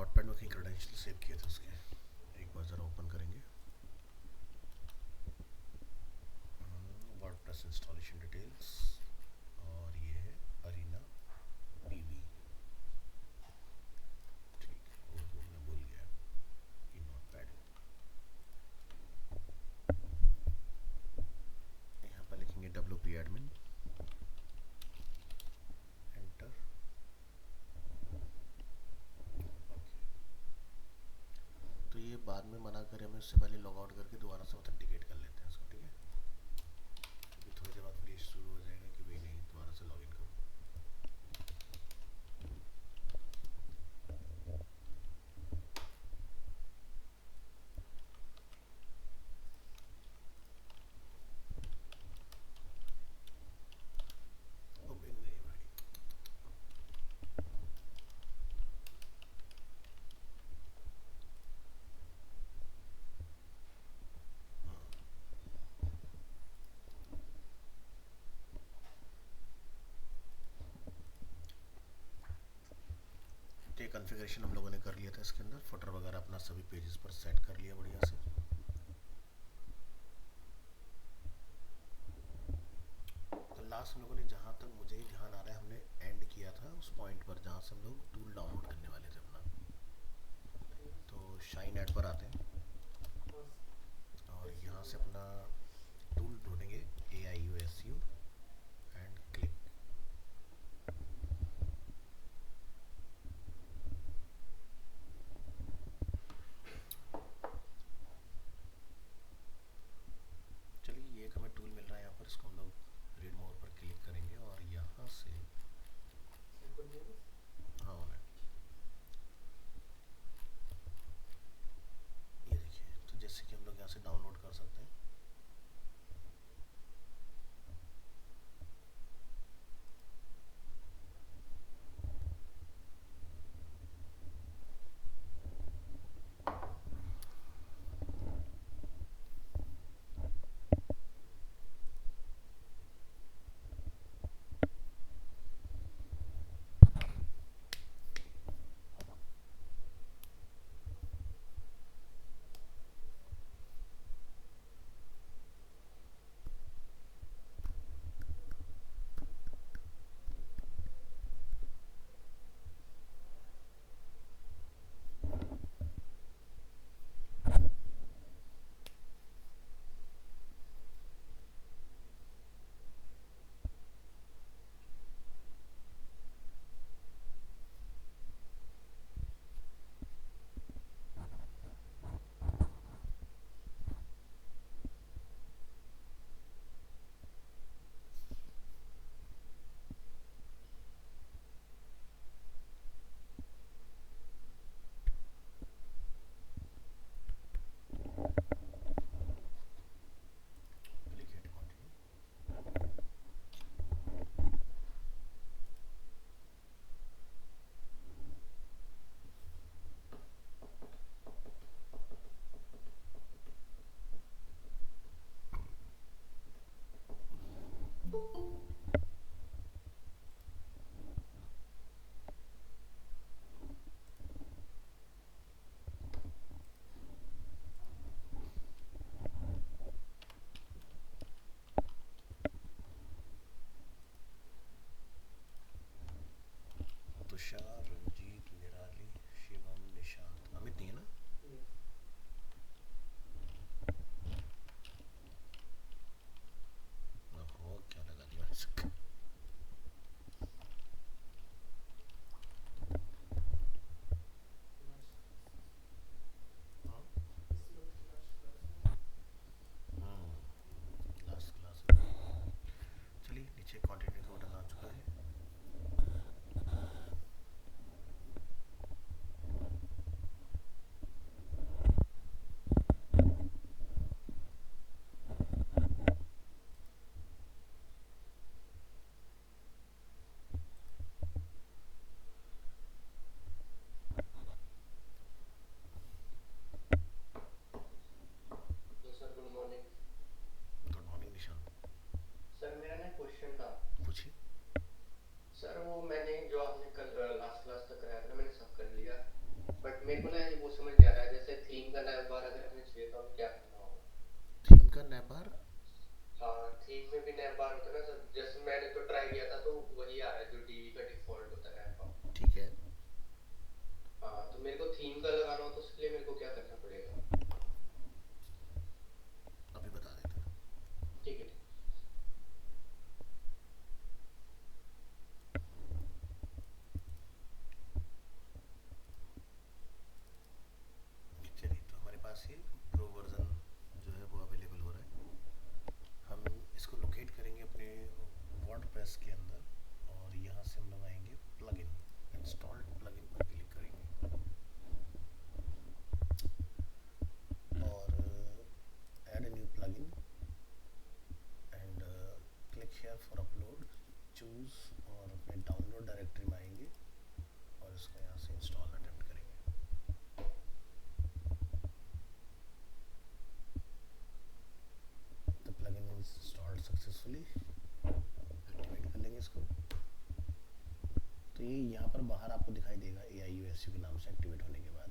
Notepad में कहीं credential save किए थे उसके, एक बार ज़रा ओपन करेंगे। वर्डप्रेस इंस्टॉलेशन डिटेल्स, और ये है अरीना पीवी। ठीक है, वो मैं भूल गया कि नोटपैड यहाँ पर लिखेंगे WP एडमिन, एंटर। तो ये बाद में मना करे हमें, उससे पहले लॉग आउट करके दोबारा से ऑथेंटिकेट कर लेते हैं इसको, ठीक है। क्योंकि थोड़ी देर बाद फिर ये शुरू हो जाएगा कि भाई नहीं दोबारा से लॉगिन करो। अबे नहीं भाई, तो ये कॉन्फ़िगरेशन हम लोगों ने कर लिया था इसके अंदर, फुटर वगैरह अपना सभी पेजेस पर सेट कर लिया बढ़िया से। तो लास्ट हम लोगों ने, जहाँ तक मुझे ही ध्यान आ रहा है, हमने एंड किया था उस पॉइंट पर जहाँ से हम लोग टूल डाउनलोड करने वाले थे अपना। तो शाइन ऐड पर आते हैं और यहाँ से अपना टूल ढूंढेंगे, AIUSU एंड क्लिक। चलिए, ये एक हमें टूल मिल रहा है यहाँ पर, इसको हम लोग रीड मोर पर क्लिक करेंगे और यहाँ से, हाँ ऑलराइट, ये देखिए। तो जैसे कि हम लोग यहाँ से डाउनलोड कर सकते हैं। Click hit continue. Tushar, Ranjit, Nirali, Shivam, Nishant, Amit नहीं है ना? ओहो, क्या लगा दिया इसका। लास्ट क्लास है। चलिए, नीचे कंटिन्यू का बटन आ चुका है। तो sir good morning. Good morning Nishant. Sir मेरा ना क्वेश्चन था। पूछिए। सर वो मैंने जो आपने कल लास्ट क्लास तक कराया था मैंने सब कर लिया, बट मेरे को ना वो समझ नहीं आ रहा है, जैसे थीम का नया बार अगर हमें चाहिए तो हमें क्या करना होगा? थीम का नैबर। हाँ, थीम में भी नया बार होता है ना सर, जैसे मैंने तो ट्राई किया था तो वही आ रहा है जो टीवी का डिफॉल्ट होता है नया बार। ठीक है, हाँ, तो मेरे को थीम का लगाना हो तो उसके लिए मेरे को क्या करना पड़ेगा? अभी बता देते हैं। ठीक है, ठीक। चलिए, तो हमारे पास ये प्रो वर्जन जो है वो अवेलेबल हो रहा है। हम इसको लोकेट करेंगे अपने वर्डप्रेस के अंदर और यहाँ से हम लोग आएंगे प्लगइन, इंस्टॉल्ड प्लगइन पर क्लिक करेंगे और add a new plugin and click here for upload, choose और अपने डाउनलोड डायरेक्टरी में आएंगे और इसको यहाँ से इंस्टॉल अटेम्प्ट करेंगे। The plugin is installed successfully, activate कर लेंगे इसको। तो ये यहाँ पर बाहर आपको दिखाई देगा AIUSU के नाम से एक्टिवेट होने के बाद।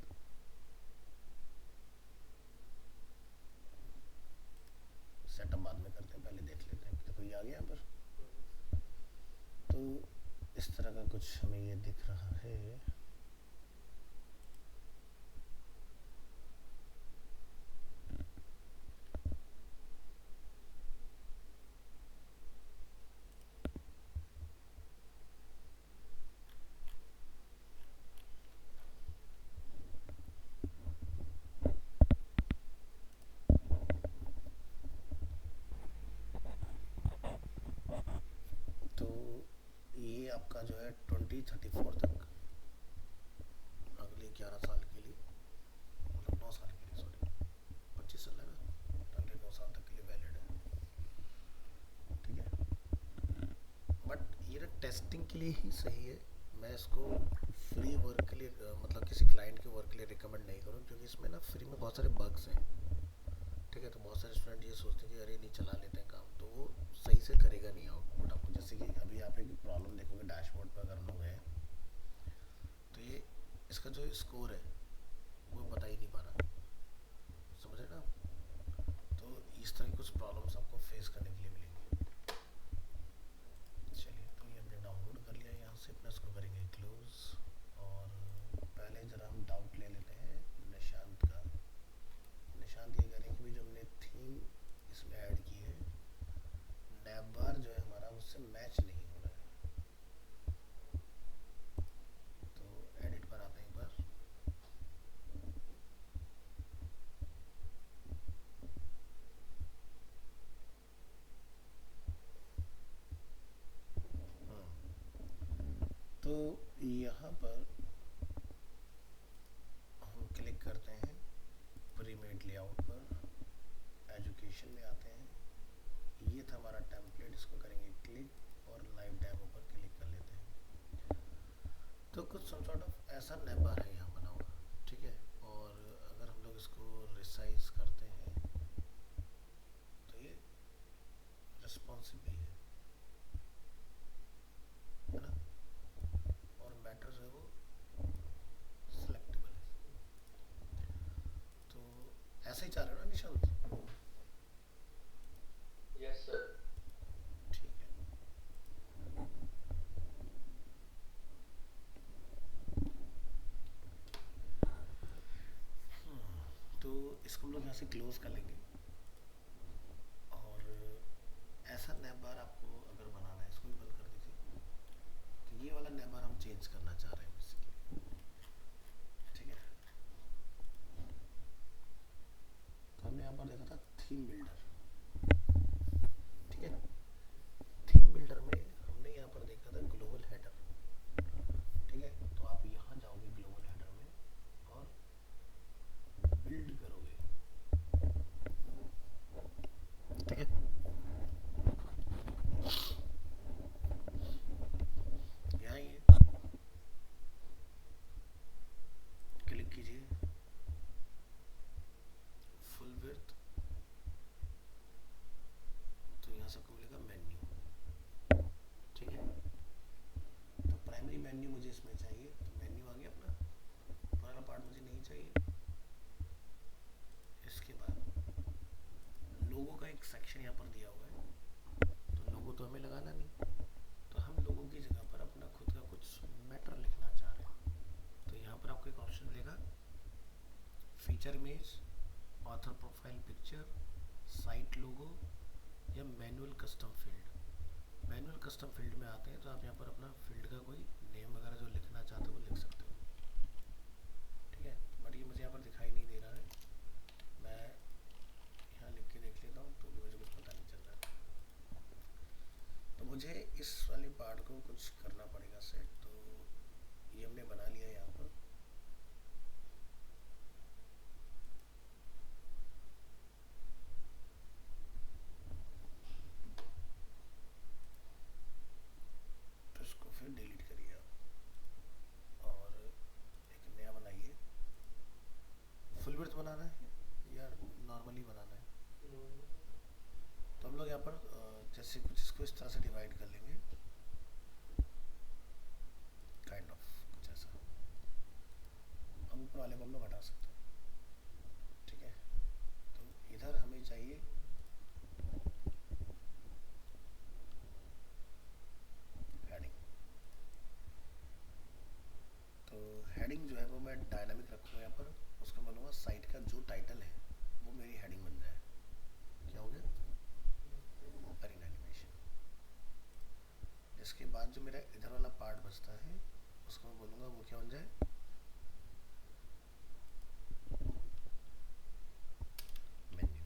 सेटअप बाद में करते हैं, पहले देख लेते हैं। देखो ये आ गया यहाँ पर। तो इस तरह का कुछ हमें ये दिख रहा है। तो ये आपका जो है 2034 तक, अगले 11 साल के लिए, मतलब 9 साल के लिए, सॉरी 25 साल है ना, अगले 9 साल तक के लिए वैलिड है। ठीक है, बट ये ना टेस्टिंग के लिए ही सही है। मैं इसको फ्री वर्क के लिए मतलब किसी क्लाइंट के वर्क के लिए रिकमेंड नहीं करूँ, क्योंकि इसमें ना फ्री में बहुत सारे बग्स हैं। ठीक है, तो बहुत सारे स्टूडेंट ये सोचते हैं कि अरे नहीं चला लेते हैं काम, तो वो सही से करेगा नहीं आउटपुट आपको। जैसे कि अभी आप एक प्रॉब्लम देखोगे डैशबोर्ड पर, अगर हम लोग हैं तो ये इसका जो स्कोर है वो बता ही नहीं पा रहा, समझ रहे ना आप? तो इस तरह की कुछ प्रॉब्लम्स आपको फेस करने के लिए मिलेंगी। चलिए, तो ये हमने डाउनलोड कर लिया, यहाँ से अपना इसको करेंगे क्लोज। और पहले ज़रा हम डाउट ले लेते हैं निशांत का। निशांत ये कह रहे हैं कि भाई जो हमने थीम इसमें ऐड की है, नैब बार जो है हमारा उससे मैच नहीं हो रहा है। तो एडिट पर आते हैं एक बार। तो यहाँ पर हम क्लिक करते हैं प्रीमेड लेआउट पर, एजुकेशन में आते हैं। ये था हमारा टेम्पलेट, इसको करेंगे क्लिक और लाइव डेमो पर क्लिक कर लेते हैं। तो कुछ सम सॉर्ट ऑफ ऐसा नैबर है यहाँ बना हुआ। ठीक है, और अगर हम लोग इसको रिसाइज करते हैं तो ये रिस्पॉन्सिव भी है ना, और मैटर जो है वो सिलेक्टेबल है। तो ऐसा ही चाह रहे हो ना निशांत? Yes sir. ठीक है, तो इसको हम लोग यहाँ से क्लोज कर लेंगे। और ऐसा नैब बार आपको अगर बनाना है, इसको भी बंद कर दीजिए। तो ये वाला नैब बार हम चेंज करना चाह रहे हैं बेसिकली। ठीक है, तो हमने यहाँ पर देखा था थीम बिल्डर। ठीक है, थीम बिल्डर में हमने यहाँ पर देखा था ग्लोबल हेडर। ठीक है, तो आप यहाँ जाओगे ग्लोबल हेडर में और बिल्ड करोगे। ठीक है, यहाँ ये क्लिक कीजिए, फुल विड्थ, तो यहाँ से आपको मिलेगा मेन्यू। ठीक है, तो प्राइमरी मेन्यू मुझे इसमें चाहिए, तो मेन्यू आ गया अपना। वाला पार्ट मुझे नहीं चाहिए। इसके बाद लोगों का एक सेक्शन यहाँ पर दिया हुआ है, तो लोगो तो हमें लगाना नहीं, तो हम लोगों की जगह पर अपना खुद का कुछ मैटर लिखना चाह रहे हैं। तो यहाँ पर आपको एक ऑप्शन मिलेगा, feature image, author profile picture, site logo या manual custom field. Manual custom field में आते हैं तो आप यहाँ पर अपना फील्ड का कोई नेम वगैरह जो लिखना चाहते हो वो लिख सकते हो, ठीक है। बट ये मुझे यहाँ पर दिखाई नहीं दे रहा है, मैं यहाँ लिख के देख लेता हूँ तो भी मुझे कुछ पता नहीं चल रहा है। तो मुझे इस वाले पार्ट को कुछ करना पड़ेगा सेट, तो ये हमने बना लिया यहाँ पर। तो इसको फिर डिलीट करिए आप और एक नया बनाइए। फुल विड्थ बनाना है या नॉर्मली बनाना है? तो हम लोग यहाँ पर जैसे कुछ इसको इस तरह से डिवाइड कर लेंगे, काइंड ऑफ कुछ ऐसा। हम ऊपर वाले को हम लोग हटा सकते हैं, ठीक है। तो इधर हमें चाहिए हेडिंग। तो हेडिंग जो है वो मैं डायनामिक रखूँगा यहाँ पर, उसको बोलूँगा साइट का जो टाइटल है वो मेरी हेडिंग बन जाए। क्या हो गया? Open animation. इसके बाद जो मेरा इधर वाला पार्ट बचता है उसको मैं बोलूँगा वो क्या बन जाए, मेन्यू।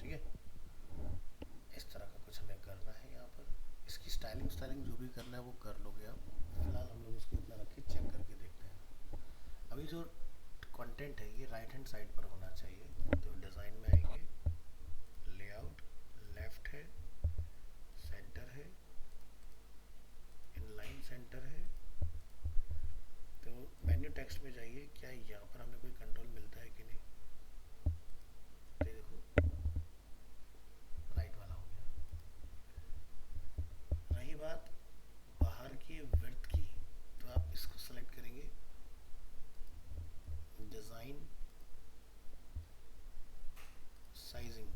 ठीक है, इस तरह का कुछ हमें करना है यहाँ पर। इसकी स्टाइलिंग जो भी करना है वो कर लोगे आप। फिलहाल हम लोग इसको इतना रख के चेक करके देखते हैं। अभी जो कंटेंट है ये राइट हैंड साइड पर होना चाहिए, तो डिज़ाइन में आएंगे, लेआउट, लेफ्ट है, सेंटर है, इनलाइन सेंटर है। तो मेन्यू टेक्स्ट में जाइए, क्या यहाँ पर हमें कोई कंट्रोल मिलता है कि नहीं? तो देखो राइट वाला हो गया। रही बात बाहर की विड्थ की, तो आप इसको सेलेक्ट करेंगे, डिज़ाइन, साइजिंग।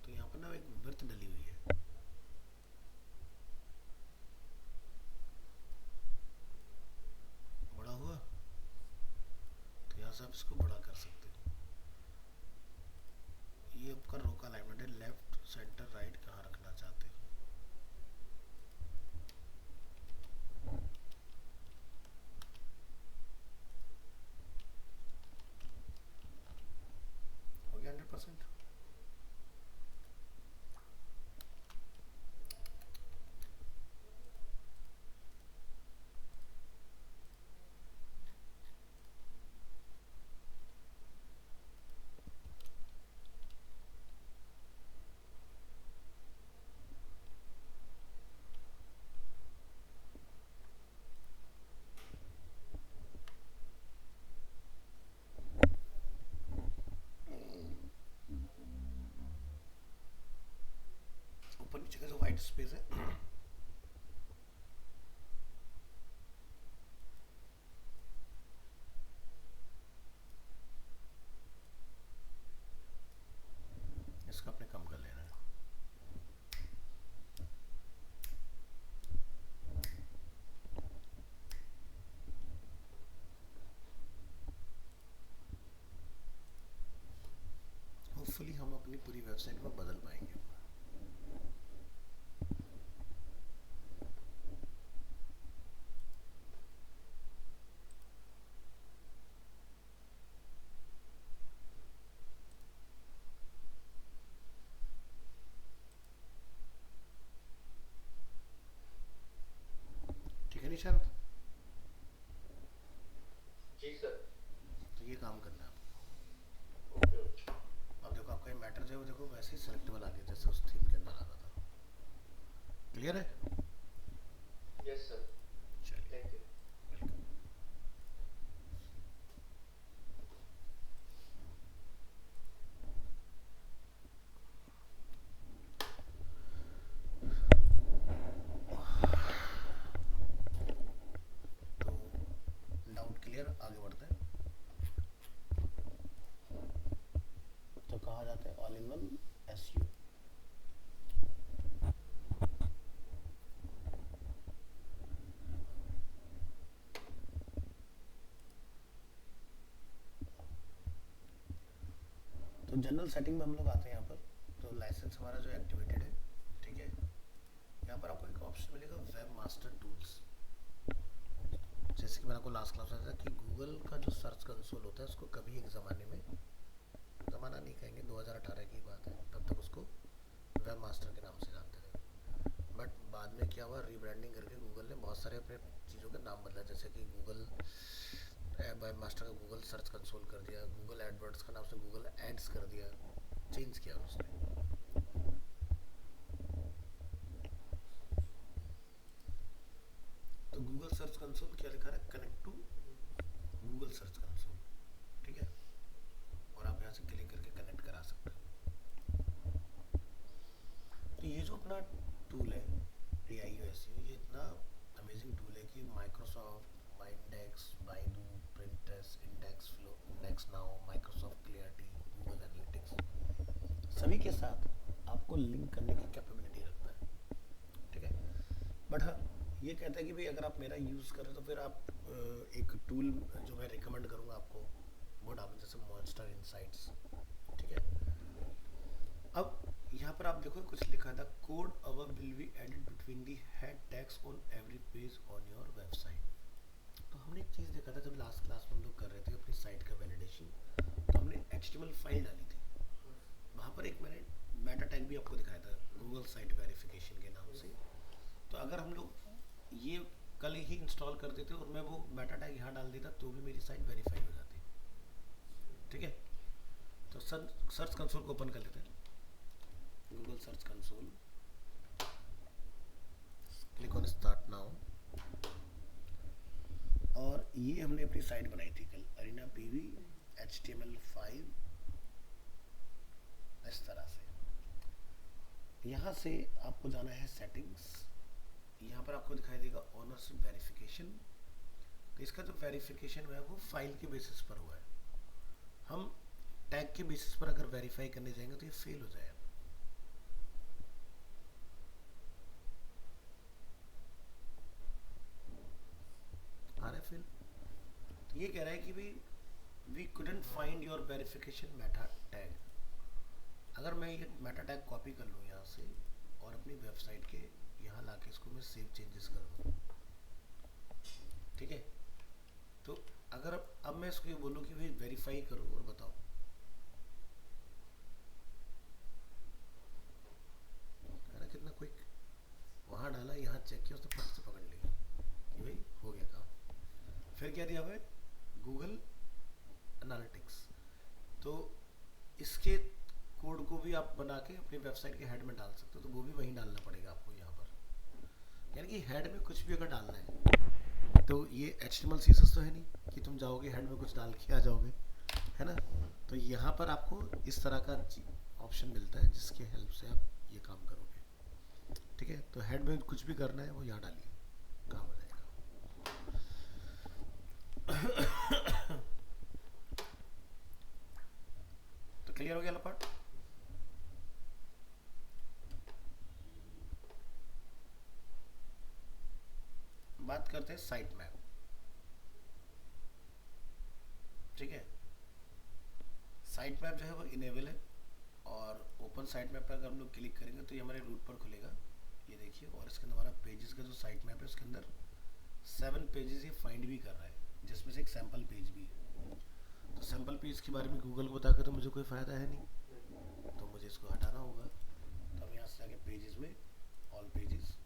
तो यहाँ पर ना एक विड्थ डली हुई है, बड़ा हुआ, तो यहाँ से आप इसको बड़ा कर सकते हो। ये आपका रो का अलाइनमेंट है, लेफ्ट सेंटर राइट कहाँ रखना चाहते हो। हो गया 100%। ऊपर नीचे का जो वाइट स्पेस है इसको अपने कम कर लेना है। होपफुली हम अपनी पूरी वेबसाइट को बदल पाएंगे। ठीक है निशांत? जी सर। तो ये काम करना है आपको। Okay okay. अब देखो आपका ये मैटर जो है वो देखो वैसे ही सेलेक्टेबल आ गया जैसे उस थीम के अंदर आ रहा था। क्लियर है? Yes sir. चलिए, thank you. Welcome. All in one SEO. तो जनरल सेटिंग में हम लोग आते हैं यहाँ पर। तो लाइसेंस हमारा जो एक्टिवेटेड है, ठीक है। यहाँ पर आपको एक ऑप्शन मिलेगा वेब मास्टर टूल्स। जैसे कि मैंने आपको लास्ट क्लास में बताया कि गूगल का जो सर्च कंसोल होता है उसको कभी एक ज़माने में, ज़माना नहीं कहेंगे, 2018 की बात है, तब तक उसको वेब मास्टर के नाम से जानते थे। बट बाद में क्या हुआ, रीब्रांडिंग करके गूगल ने बहुत सारे अपने चीज़ों का नाम बदला। जैसे कि गूगल वेब मास्टर का गूगल सर्च कंसोल कर दिया, गूगल एडवर्ड्स का नाम से गूगल एड्स कर दिया, चेंज किया उसने। तो गूगल सर्च कंसोल क्या लिखा है, connect to Google search console, ठीक है। और आप यहाँ से क्लिक करके कनेक्ट करा सकते हो। तो ये जो अपना टूल है AIOSU, ये इतना अमेजिंग टूल है कि Microsoft, Yandex, Baidu, Pinterest, index flow, index now, Microsoft clarity, Google analytics, सभी के साथ आपको लिंक करने की कैपेबिलिटी रखता है, ठीक है। बट हाँ, ये कहता है कि भाई अगर आप मेरा यूज़ करें तो फिर आप एक टूल जो मैं रिकमेंड करूँगा आपको वो डालो, जैसे मॉन्स्टर इनसाइट्स, ठीक है। अब यहाँ पर आप देखो कुछ लिखा था, code our will be added between the head tags on every page on your website. तो हमने एक चीज़ देखा था जब लास्ट क्लास में हम लोग कर रहे थे अपनी साइट का वैलिडेशन, तो हमने HTML फाइल डाली थी, वहाँ पर एक मैंने मेटा टैग भी आपको दिखाया था गूगल साइट वेरिफिकेशन के नाम से। तो अगर हम लोग ये कल ही इंस्टॉल कर देते और मैं वो मेटा टैग यहाँ डाल देता तो भी मेरी साइट वेरीफाई हो जाती, ठीक है। तो सर्च कंसोल को ओपन कर लेते हैं, Google search console, click on start now. और ये हमने अपनी साइट बनाई थी कल, अरीना PV HTML5, इस तरह से। यहाँ से आपको जाना है सेटिंग्स, यहाँ पर आपको दिखाई देगा ओनरशिप वेरिफिकेशन। तो इसका जो वेरिफिकेशन हुआ है वो फाइल के बेसिस पर हुआ है। हम टैग के बेसिस पर अगर वेरीफाई करने जाएंगे तो ये फेल हो जाएगा। आ रहा है फेल। तो ये कह रहा है कि भाई we couldn't find your verification meta tag. अगर मैं ये मेटा टैग कॉपी कर लूँ यहाँ से और अपनी वेबसाइट के यहाँ लाके इसको मैं सेव चेंजेस कर दूँ, ठीक है। तो अगर अब मैं इसको ये बोलूँ कि भाई वेरीफाई करो और बताओ, है कितना क्विक। वहाँ डाला, यहाँ चेक किया, उसने फट से पकड़ लिया कि भाई हो गया काम। फिर क्या दिया हुआ है, गूगल एनालिटिक्स। तो इसके कोड को भी आप बना के अपनी वेबसाइट के हेड में डाल सकते हो, तो वो भी वहीं डालना पड़ेगा आपको यहाँ पर। यानी कि हेड में कुछ भी अगर डालना है तो ये HTML CSS तो है नहीं कि तुम जाओगे हेड में कुछ डाल के आ जाओगे, है ना। तो यहाँ पर आपको इस तरह का ऑप्शन मिलता है जिसके हेल्प से आप ये काम करोगे, ठीक है। तो हेड में कुछ भी करना है वो यहाँ डालिए, काम हो जाएगा। तो क्लियर हो गया पार्ट। बात करते हैं साइट मैप, ठीक है। साइट मैप जो है वो इनेबल है, और ओपन साइट मैप पर अगर हम लोग क्लिक करेंगे तो ये हमारे रूट पर खुलेगा, ये देखिए। और इसके अंदर हमारा पेजेस का जो साइट मैप है उसके अंदर 7 पेजेस ये फाइंड भी कर रहा है, जिसमें से एक सैम्पल पेज भी है। तो सैम्पल पेज के बारे में गूगल को बताकर तो मुझे कोई फ़ायदा है नहीं, तो मुझे इसको हटाना होगा। तो हम यहाँ से जाके पेजेस में ऑल पेजेस,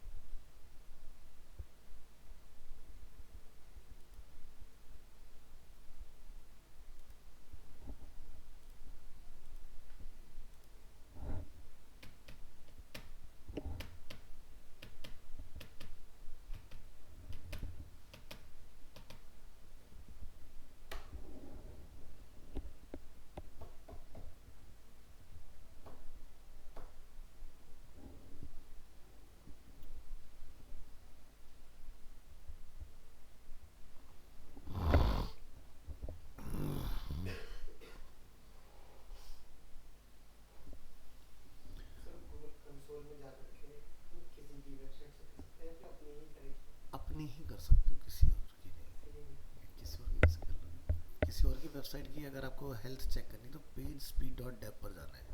अपनी ही कर सकते हो, किसी और की नहीं। किसी और की कैसे कर लोगे? किसी और की वेबसाइट की अगर आपको हेल्थ चेक करनी तो पेज स्पीड डॉट डेव पर जाना है,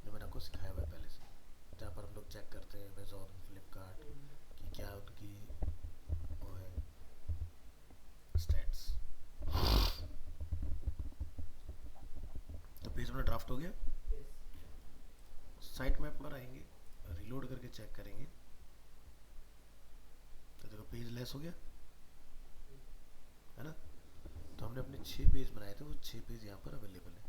जो मैंने आपको सिखाया हुआ है पहले से, जहाँ पर हम लोग चेक करते हैं अमेजोन फ्लिपकार्ट कि क्या उनकी वो है स्टैट्स। तो पेज अपना ड्राफ्ट हो गया। साइट मैप पर आएंगे, रिलोड करके चेक करेंगे तो देखो पेज लेस हो गया है ना। तो हमने अपने 6 पेज बनाए थे, वो 6 पेज यहाँ पर अवेलेबल है।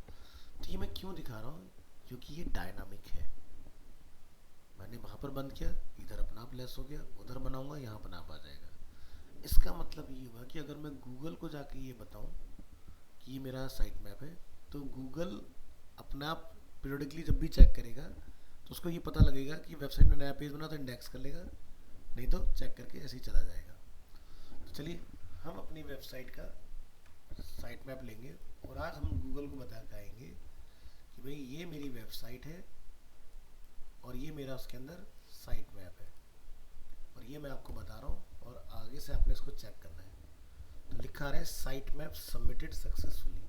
तो ये मैं क्यों दिखा रहा हूँ, क्योंकि ये डायनामिक है। मैंने वहाँ पर बंद किया, इधर अपना आप लेस हो गया, उधर बनाऊंगा यहाँ अपना आप आ जाएगा। इसका मतलब ये हुआ कि अगर मैं गूगल को जाके ये बताऊं कि ये मेरा साइट मैप है, तो गूगल अपना आप पीरियडिकली जब भी चेक करेगा तो उसको ये पता लगेगा कि वेबसाइट में नया पेज बना तो इंडेक्स कर लेगा, नहीं तो चेक करके ऐसे ही चला जाएगा। तो चलिए हम अपनी वेबसाइट का साइट मैप लेंगे और आज हम गूगल को बता के आएंगे कि भाई ये मेरी वेबसाइट है और ये मेरा उसके अंदर साइट मैप है, और ये मैं आपको बता रहा हूँ और आगे से आपने इसको चेक करना है। तो लिखा आ रहा है साइट मैप सबमिटेड सक्सेसफुली।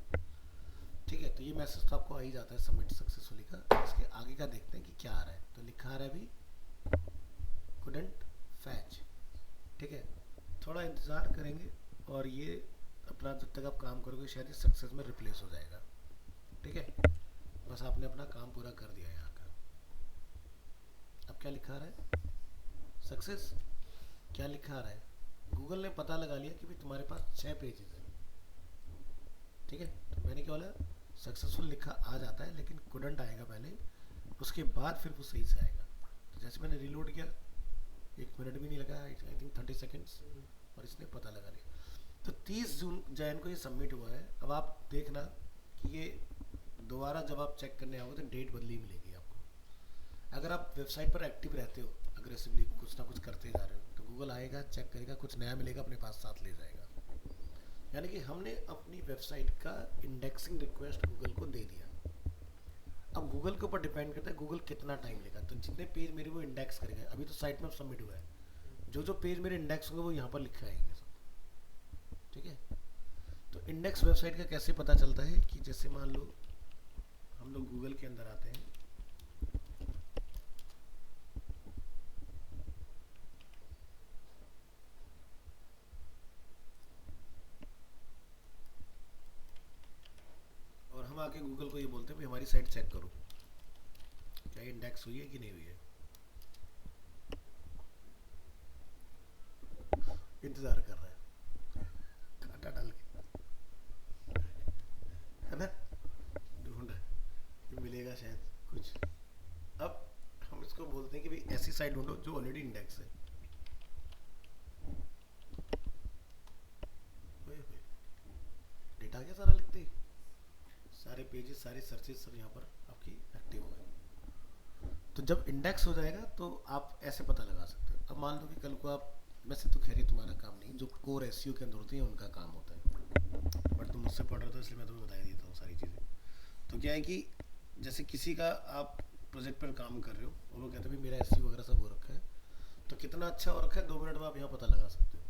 ठीक है, तो ये मैसेज तो आपको आ ही जाता है सबमिट सक्सेसफुली का। इसके आगे का देखते हैं कि क्या आ रहा है। तो लिखा आ रहा है अभी कुडंट फैच। ठीक है, थोड़ा इंतज़ार करेंगे और ये अपना जब तक आप काम करोगे शायद ये सक्सेस में रिप्लेस हो जाएगा। ठीक है, बस आपने अपना काम पूरा कर दिया यहाँ का। अब क्या लिखा आ रहा है, सक्सेस। क्या लिखा आ रहा है, गूगल ने पता लगा लिया कि भाई तुम्हारे पास 6 पेजेस हैं। ठीक है, तो मैंने क्या बोला, सक्सेसफुल लिखा आ जाता है लेकिन कुडंट आएगा पहले, उसके बाद फिर वो सही से आएगा। तो जैसे मैंने रिलोड किया, 1 मिनट भी नहीं लगा, आई थिंक 30 सेकेंड्स, और इसने पता लगा लिया। तो 30 जून को ये सबमिट हुआ है। अब आप देखना कि ये दोबारा जब आप चेक करने आओगे तो डेट बदली मिलेगी आपको। अगर आप वेबसाइट पर एक्टिव रहते हो, अग्रेसिवली कुछ ना कुछ करते जा रहे हो, तो गूगल आएगा, चेक करेगा, कुछ नया मिलेगा अपने पास साथ ले जाएगा। यानी कि हमने अपनी वेबसाइट का इंडेक्सिंग रिक्वेस्ट गूगल को दे दिया। अब गूगल के ऊपर डिपेंड करता है गूगल कितना टाइम लेगा। तो जितने पेज मेरे वो इंडेक्स करेगा, अभी तो साइट में सबमिट हुआ है, जो जो पेज मेरे इंडेक्स होंगे वो यहाँ पर लिखे आएंगे सब। ठीक है, तो इंडेक्स वेबसाइट का कैसे पता चलता है कि जैसे मान लो हम लोग गूगल के अंदर आते हैं, और हम आके गूगल को ये बोलते हैं भाई हमारी साइट चेक करो, क्या ये इंडेक्स हुई है कि नहीं हुई है। इंतजार कर रहा है कांटा डाल के, है ना, ढूंढ रहा है ये मिलेगा शायद कुछ। अब हम इसको बोलते हैं कि भाई ऐसी साइट ढूंढो जो ऑलरेडी इंडेक्स है। डेटा आ गया सारा लिखते ही, सारे पेजेस सारे सर्चेज सब यहाँ पर आपकी एक्टिव हो गए। तो जब इंडेक्स हो जाएगा तो आप ऐसे पता लगा सकते हो। अब मान लो कि कल को आप, वैसे तो खैर तुम्हारा काम नहीं, जो कोर एसईओ के अंदर होती है उनका काम होता है, बट तुम मुझसे पढ़ रहे हो तो इसलिए मैं तुम्हें बता देता हूँ सारी चीज़ें। तो क्या है कि जैसे किसी का आप प्रोजेक्ट पर काम कर रहे हो और वो कहते हैं भाई मेरा एसईओ वगैरह सब हो रखा है, तो कितना अच्छा हो रखा है 2 मिनट में आप यहाँ पता लगा सकते हो।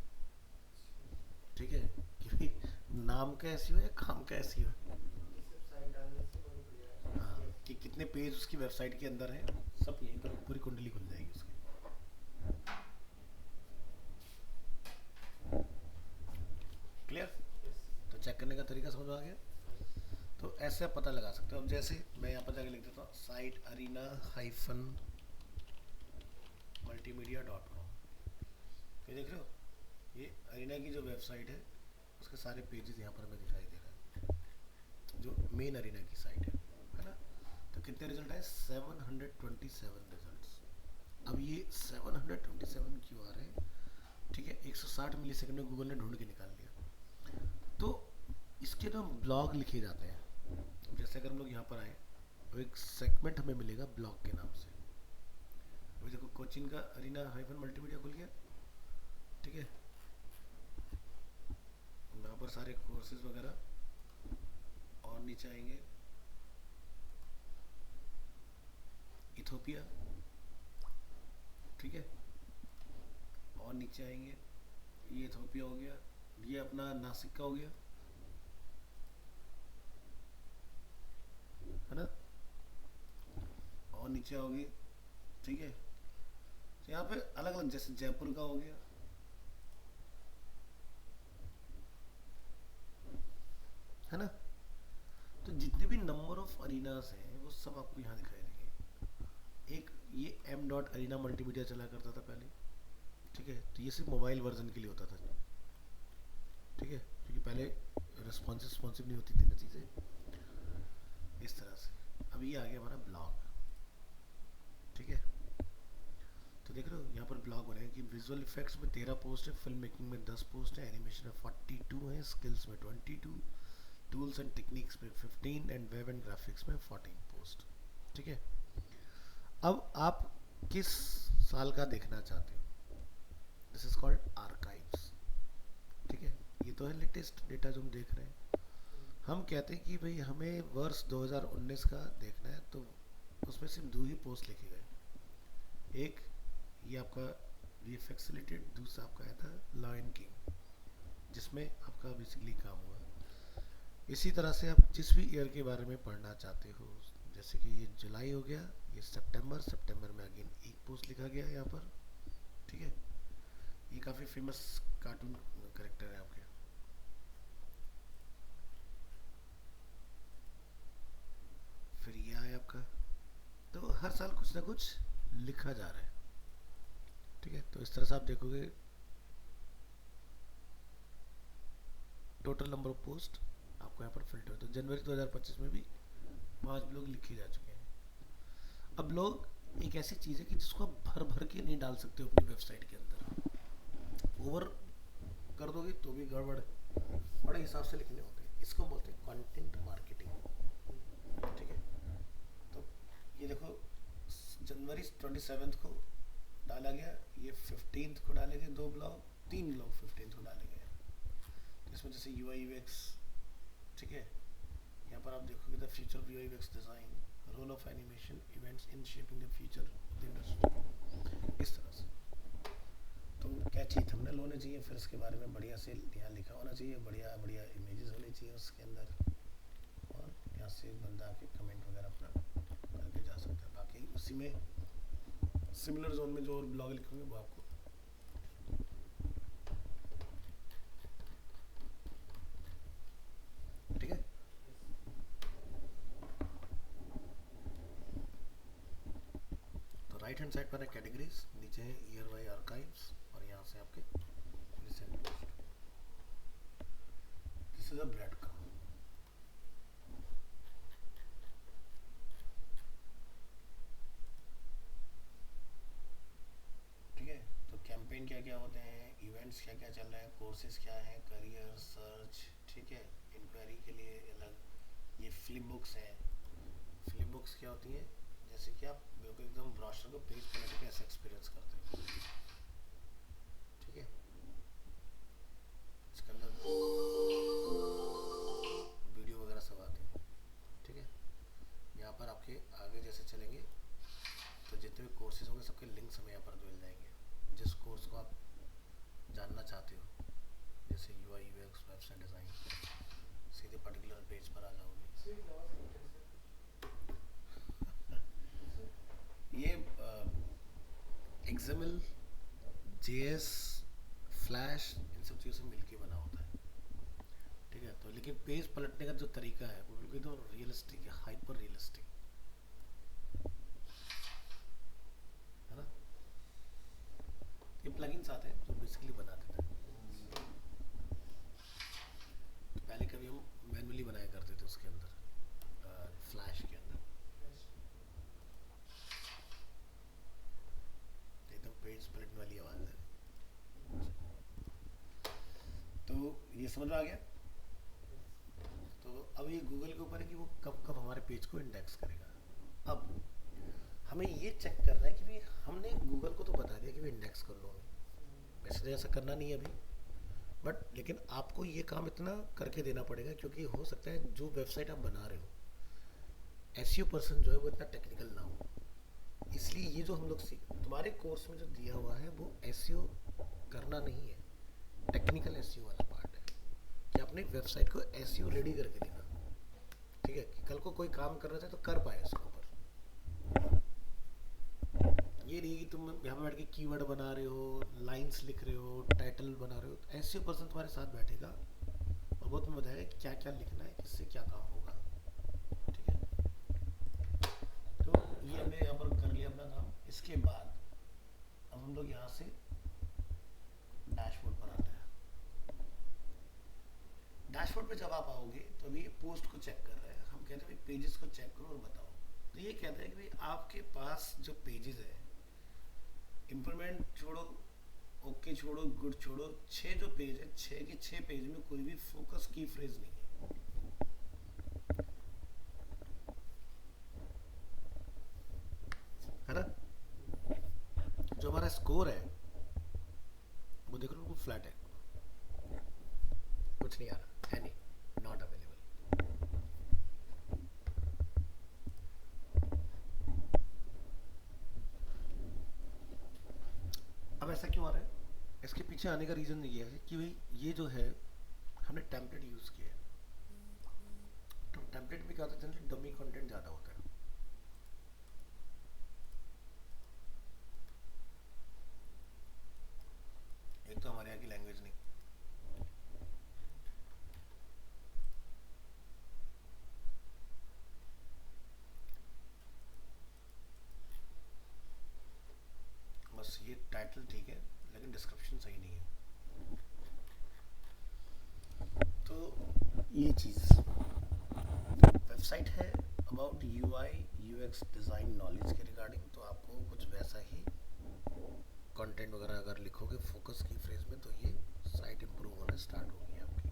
ठीक है, कि भाई नाम का एसईओ है या काम का एसईओ है। हाँ, कि कितने पेज उसकी वेबसाइट के अंदर हैं, सब यहीं पर पूरी कुंडली खुल जाएगी उसकी। क्लियर, तो चेक करने का तरीका समझ में आ गया। तो ऐसे आप पता लगा सकते हो। अब जैसे मैं यहाँ पर जाकर लिख देता हूँ साइट अरीना हाइफन multimedia.com, ये देख रहे हो, ये अरीना की जो वेबसाइट है उसके सारे पेजेस यहाँ पर हमें दिखाई दे रहा है, जो मेन अरीना की साइट है ना। तो कितने रिजल्ट आए, 727 रिजल्ट्स। अब ये 727 क्यों आ रहे हैं, ठीक है, 160 मिली सेकेंड में गूगल ने ढूंढ के निकाल लिया। तो इसके तो ब्लॉग लिखे जाते हैं। जैसे अगर हम लोग यहाँ पर आए तो एक सेगमेंट हमें मिलेगा ब्लॉग के नाम से। अभी देखो कोचिंग का अरीना हाइफन मल्टीमीडिया खुल गया। ठीक है, यहाँ पर सारे कोर्सेज वगैरह, और नीचे आएंगे इथोपिया। ठीक है, और नीचे आएंगे ये इथोपिया हो गया, ये अपना नासिक का हो गया, है ना, और नीचे होगी, ठीक है। तो यहाँ पे अलग अलग, जैसे जयपुर का हो गया, है ना। तो जितने भी नंबर ऑफ अरीनास हैं वो सब आपको यहाँ दिखाई देंगे। एक ये एम डॉट अरीना मल्टीमीडिया चला करता था पहले, ठीक है, तो ये सिर्फ मोबाइल वर्जन के लिए होता था, ठीक है, क्योंकि पहले रिस्पॉन्सिव नहीं होती थी ना चीज़ें इस तरह से। अब ये आ गया हमारा ब्लॉग, ठीक है। तो देख रहे हो यहाँ पर ब्लॉग हो रहे हैं कि विजुअल इफेक्ट्स में 13 पोस्ट है, फिल्म मेकिंग में 10 पोस्ट है, एनिमेशन में 42 है, स्किल्स में 22, टूल्स एंड टेक्निक्स में 15 एंड वेब एंड ग्राफिक्स में 14 पोस्ट, ठीक है। अब आप किस साल का देखना चाहते हो, दिस इज कॉल्ड आर्काइव्स, ठीक है। ये तो है लेटेस्ट डेटा जो हम देख रहे हैं। हम कहते हैं कि भाई हमें वर्ष 2019 का देखना है, तो उसमें सिर्फ दो ही पोस्ट लिखे गए। एक ये आपका वी एफ एक्स रिलेटेड, दूसरा आपका आया था लॉयन किंग, जिसमें आपका बेसिकली काम हुआ। इसी तरह से आप जिस भी ईयर के बारे में पढ़ना चाहते हो, जैसे कि ये जुलाई हो गया, ये सितंबर में अगेन एक पोस्ट लिखा गया यहाँ पर, ठीक है। ये काफ़ी फेमस कार्टून करेक्टर है आपके। फिर ये आया आपका, तो हर साल कुछ ना कुछ लिखा जा रहा है, ठीक है। तो इस तरह से आप देखोगे टोटल नंबर ऑफ पोस्ट आपको यहाँ पर फिल्टर, तो जनवरी 2025 में भी 5 ब्लॉग लिखे जा चुके हैं। अब ब्लॉग एक ऐसी चीज़ है कि जिसको आप भर भर के नहीं डाल सकते हो अपनी वेबसाइट के अंदर, ओवर कर दोगे तो भी गड़बड़, बड़े हिसाब से लिखने होते हैं, इसको बोलते हैं कंटेंट मार्केटिंग, ठीक है। तो ये देखो जनवरी 27 को डाला गया, ये 15 को डाले गए 2 ब्लॉग, 3 ब्लॉग 15 को डाले गए। तो इसमें जैसे UI UX, ठीक है, यहाँ पर आप देखोगे the future of UI UX design, role of animation events in shaping the future of the industry, इस तरह से। तो क्या चाहिए, थंबनेल होने चाहिए, फिर इसके बारे में बढ़िया से यहाँ लिखा होना चाहिए, बढ़िया बढ़िया इमेजेस होनी चाहिए उसके अंदर, और यहाँ से बंदा आके कमेंट वगैरह अपना करके जा सकता है। बाकी उसी में सिमिलर जोन में जो और ब्लॉग लिखेंगे वो आपको ठीक है। तो राइट हैंड साइड पर है कैटेगरीज, नीचे है ईयर वाई आर्काइव्स, और यहाँ से आपके recent post. This is a bread crumb, ठीक है। तो कैंपेन क्या क्या होते हैं, इवेंट्स क्या क्या चल रहे हैं, कोर्सेज क्या हैं, करियर सर्च, ठीक है, इंक्वायरी के लिए अलग। ये फ्लिप बुक्स हैं, फ्लिप बुक्स क्या होती हैं, जैसे कि आप बिल्कुल एकदम ब्रोशर को पेज पलट के ऐसा एक्सपीरियंस करते हो, ठीक है। इसके अंदर वीडियो वगैरह सब आती हैं, ठीक है। यहाँ पर आपके आगे जैसे चलेंगे तो जितने भी कोर्सेज होंगे सबके लिंक्स हमें यहाँ पर मिल जाएंगे, जिस कोर्स को आप जानना चाहते हो, जैसे UI UX वेबसाइट डिज़ाइन, सीधे पर्टिकुलर पेज पर आ जाओगे। ये XML JS फ्लैश इन सब चीज़ों से मिलके बना होता है, ठीक है। तो लेकिन पेज पलटने का जो तरीका है वो बिल्कुल तो रियलिस्टिक है, हाइपर रियलिस्टिक, है ना। ये प्लगइन्स आते हैं जो बेसिकली बना देते हैं। तो पहले कभी हम मैनुअली बनाया करते थे उसके अंदर, फ्लैश के अंदर, एकदम पेज पलटने वाली आवाज़ है। तो ये समझ में आ गया। तो अब ये गूगल के ऊपर है कि वो कब कब हमारे पेज को इंडेक्स करेगा। अब हमें ये चेक करना है कि भाई हमने गूगल को तो बता दिया कि भाई इंडेक्स कर लो हमें, वैसे तो ऐसा करना नहीं है अभी, बट लेकिन आपको ये काम इतना करके देना पड़ेगा, क्योंकि हो सकता है जो वेबसाइट आप बना रहे हो एसईओ पर्सन जो है वो इतना टेक्निकल ना हो। इसलिए ये जो हम लोग सीख, तुम्हारे कोर्स में जो दिया हुआ है वो एसईओ करना नहीं है, टेक्निकल एसईओ वाला पार्ट है कि अपनी वेबसाइट को एसईओ रेडी करके देना। ठीक है, कि कल को कोई काम कर रहे थे तो कर पाए उसके ऊपर। ये नहीं कि तुम यहाँ पे बैठ के कीवर्ड बना रहे हो, लाइंस लिख रहे हो, टाइटल बना रहे हो, तो एसईओ पर्सन तुम्हारे साथ बैठेगा और वो तुम्हें बताएगा कि क्या क्या लिखना है, किससे क्या काम होगा। ठीक है, तो ये हमने यहाँ पर कर लिया अपना काम। इसके बाद अब हम लोग यहाँ से डैशबोर्ड पर आते हैं। डैशबोर्ड पे जब आप आओगे तो अभी ये पोस्ट को चेक कर रहे हैं, हम कहते हैं पेजेस को चेक करो और बताओ। तो ये कहता है कि भाई आपके पास जो पेजेस है, इम्प्लीमेंट छोड़ो, ओके छोड़ो, गुड छोड़ो, 6 जो पेज है, 6 के 6 पेज में कोई भी फोकस की फ्रेज नहीं है ना। जो हमारा स्कोर है वो देख लो, फ्लैट है, कुछ नहीं आ रहा, है नहीं, नॉट अवेलेबल। अब ऐसा क्यों आ रहा है? इसके पीछे आने का रीज़न ये है कि भाई ये जो है हमने टेम्पलेट यूज़ किया है। तो टेम्पलेट में क्या होता है, जनरली डमी कंटेंट ज़्यादा होता है। एक तो हमारे यहाँ की लैंग्वेज नहीं, बस ये टाइटल ठीक है लेकिन डिस्क्रिप्शन सही नहीं है। तो ये चीज़ वेबसाइट है about UI UX design knowledge के रिगार्डिंग, तो आपको कुछ वैसा ही कंटेंट वगैरह अगर लिखोगे फोकस की फ्रेज में तो ये साइट इम्प्रूव होना स्टार्ट होगी आपकी।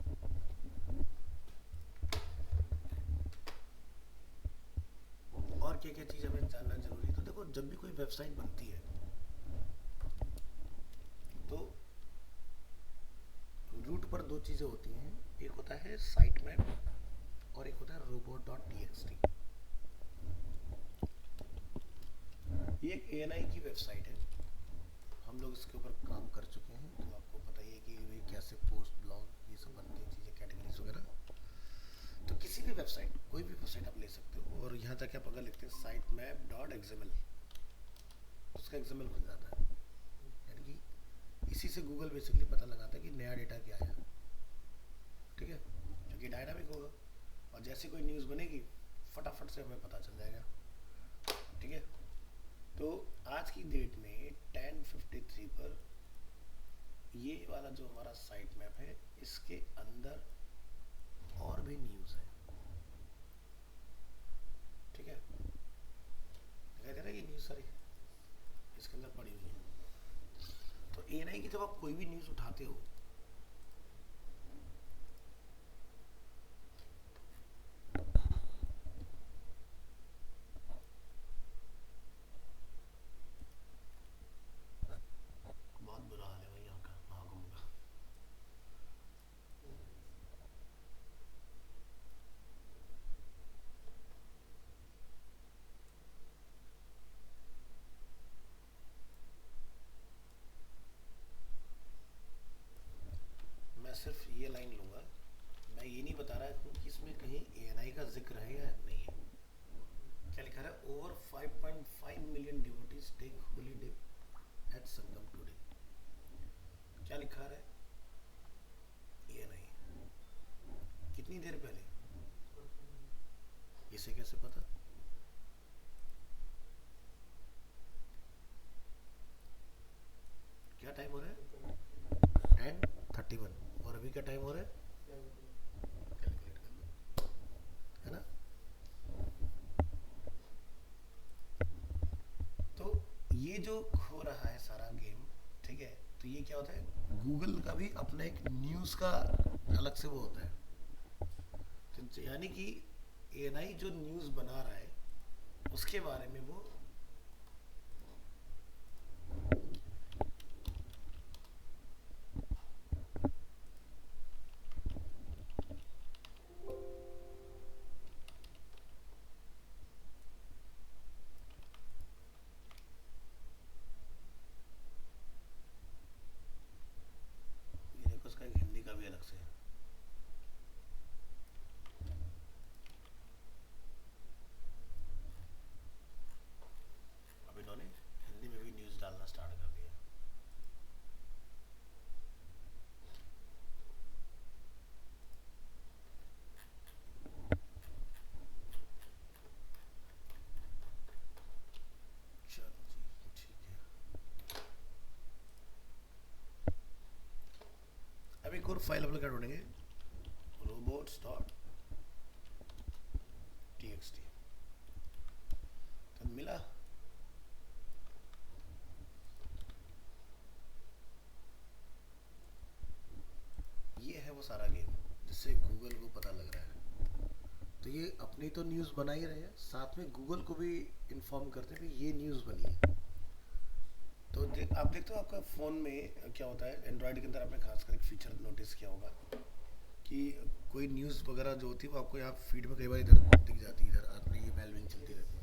और क्या क्या चीज़ हमें जानना जरूरी है? तो देखो, जब भी कोई वेबसाइट बनती है तो रूट पर दो चीज़ें होती हैं, एक होता है साइट मैप और एक होता है robot.txt। ये एक एएनआई की वेबसाइट है, हम लोग इसके ऊपर काम कर चुके हैं, तो आपको पता ही है कि ये कैसे पोस्ट ब्लॉग ये सब बनती हैं चीज़ें, कैटेगरीज वगैरह। तो किसी भी वेबसाइट, कोई भी वेबसाइट आप ले सकते हो और यहाँ जाके आप अगर लिखते हैं साइट मैप डॉट एक्सएमएल, उसका एक्सएमएल खुल जाता है। यानी कि इसी से गूगल बेसिकली पता लगाता है कि नया डेटा क्या है। ठीक है, क्योंकि डायनामिक होगा और जैसे कोई न्यूज़ बनेगी फटाफट से हमें पता चल जाएगा। ठीक है, तो आज की डेट में 10:53 पर ये वाला जो हमारा साइट मैप है, इसके अंदर और भी न्यूज़ है। ठीक है, दिखाई दे रहा है कि न्यूज़ सारी इसके अंदर पड़ी हुई है। तो ये नहीं कि जब आप कोई भी न्यूज़ उठाते हो बहुत बुरा हाल है भाई यहाँ का महाकुंभ का। मैं सिर्फ ये लाइन लूँगा, मैं ये नहीं बता रहा हूँ कि इसमें कहीं एएनआई का जिक्र है या नहीं है। क्या लिखा है? Over 5.5 million devotees take holy dip at Sangam today. क्या लिखा है? एएनआई। कितनी देर पहले? इसे कैसे पता? क्या टाइम हो रहा है? 10:31 और अभी क्या टाइम हो रहा है? कैलकुलेट कर लो, है ना। तो ये जो हो रहा है सारा गेम, ठीक है, तो ये क्या होता है, गूगल का भी अपना एक न्यूज़ का अलग से वो होता है। तो यानी कि एएनआई जो न्यूज़ बना रहा है उसके बारे में वो एक और फाइल अपने क्या ढूंढेंगे, रोबोट्स डॉट टीएक्सटी। तो मिला, ये है वो सारा गेम जिससे गूगल को पता लग रहा है। तो ये अपनी तो न्यूज़ बना ही रहे हैं, साथ में गूगल को भी इन्फॉर्म करते हैं कि ये न्यूज़ बनी है। तो आप देखते हो आपका फ़ोन में क्या होता है, एंड्रॉयड के अंदर आपने खासकर एक फीचर नोटिस किया होगा कि कोई न्यूज़ वगैरह जो होती है वो आपको यहाँ फीड में कई बार इधर दिख जाती है, इधर आपने ये मेलविंग चलती रहती है,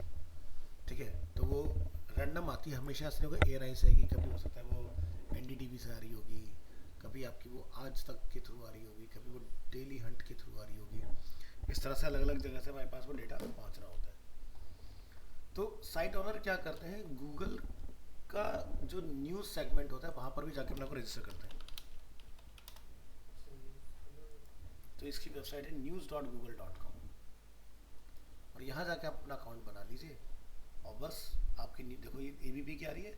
ठीक है। तो वो रैंडम आती है, हमेशा ऐसे नहीं होगा एयर आई से आएगी, कभी हो सकता है वो एनडीटीवी से आ रही होगी, कभी आपकी वो आज तक के थ्रू आ रही होगी, कभी वो डेली हंट के थ्रू आ रही होगी। इस तरह से अलग अलग जगह से हमारे पास वो डेटा पहुँच रहा होता है। तो साइट ओनर क्या करते हैं, गूगल का जो न्यूज़ सेगमेंट होता है वहाँ पर भी जाके अपने को रजिस्टर करते हैं। तो इसकी वेबसाइट है news.google.com, और यहाँ जाके आप अपना अकाउंट बना लीजिए और बस आपकी देखो ये एबीपी क्या आ रही है,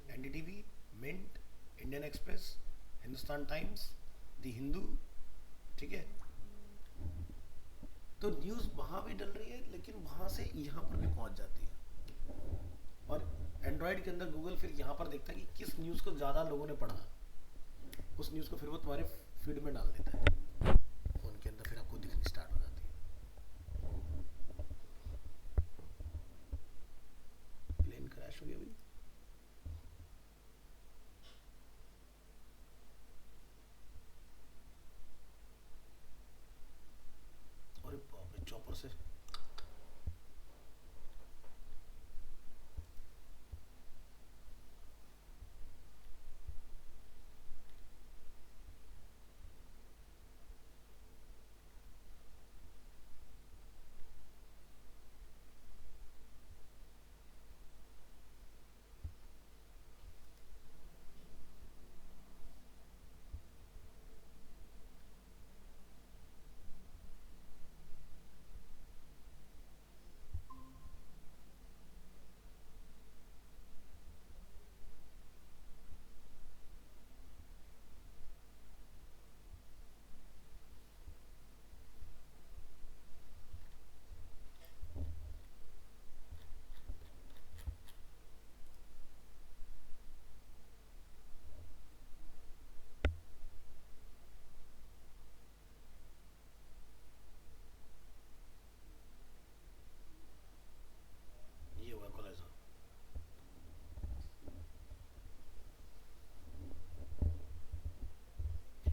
NDTV, Mint, Indian Express, Hindustan Times, the Hindu, ठीक है। तो न्यूज़ वहाँ भी डल रही है लेकिन वहाँ से यहाँ पर भी पहुँच जाती है। और एंड्रॉयड के अंदर गूगल फिर यहाँ पर देखता है कि किस न्यूज़ को ज़्यादा लोगों ने पढ़ा, उस न्यूज़ को फिर वो तुम्हारे फीड में डाल देता है फ़ोन के अंदर, फिर आपको दिखनी स्टार्ट हो जाती है। प्लेन क्रैश हो गया भाई। अरे बाप रे, चॉपर से ये हुआ कॉलेज।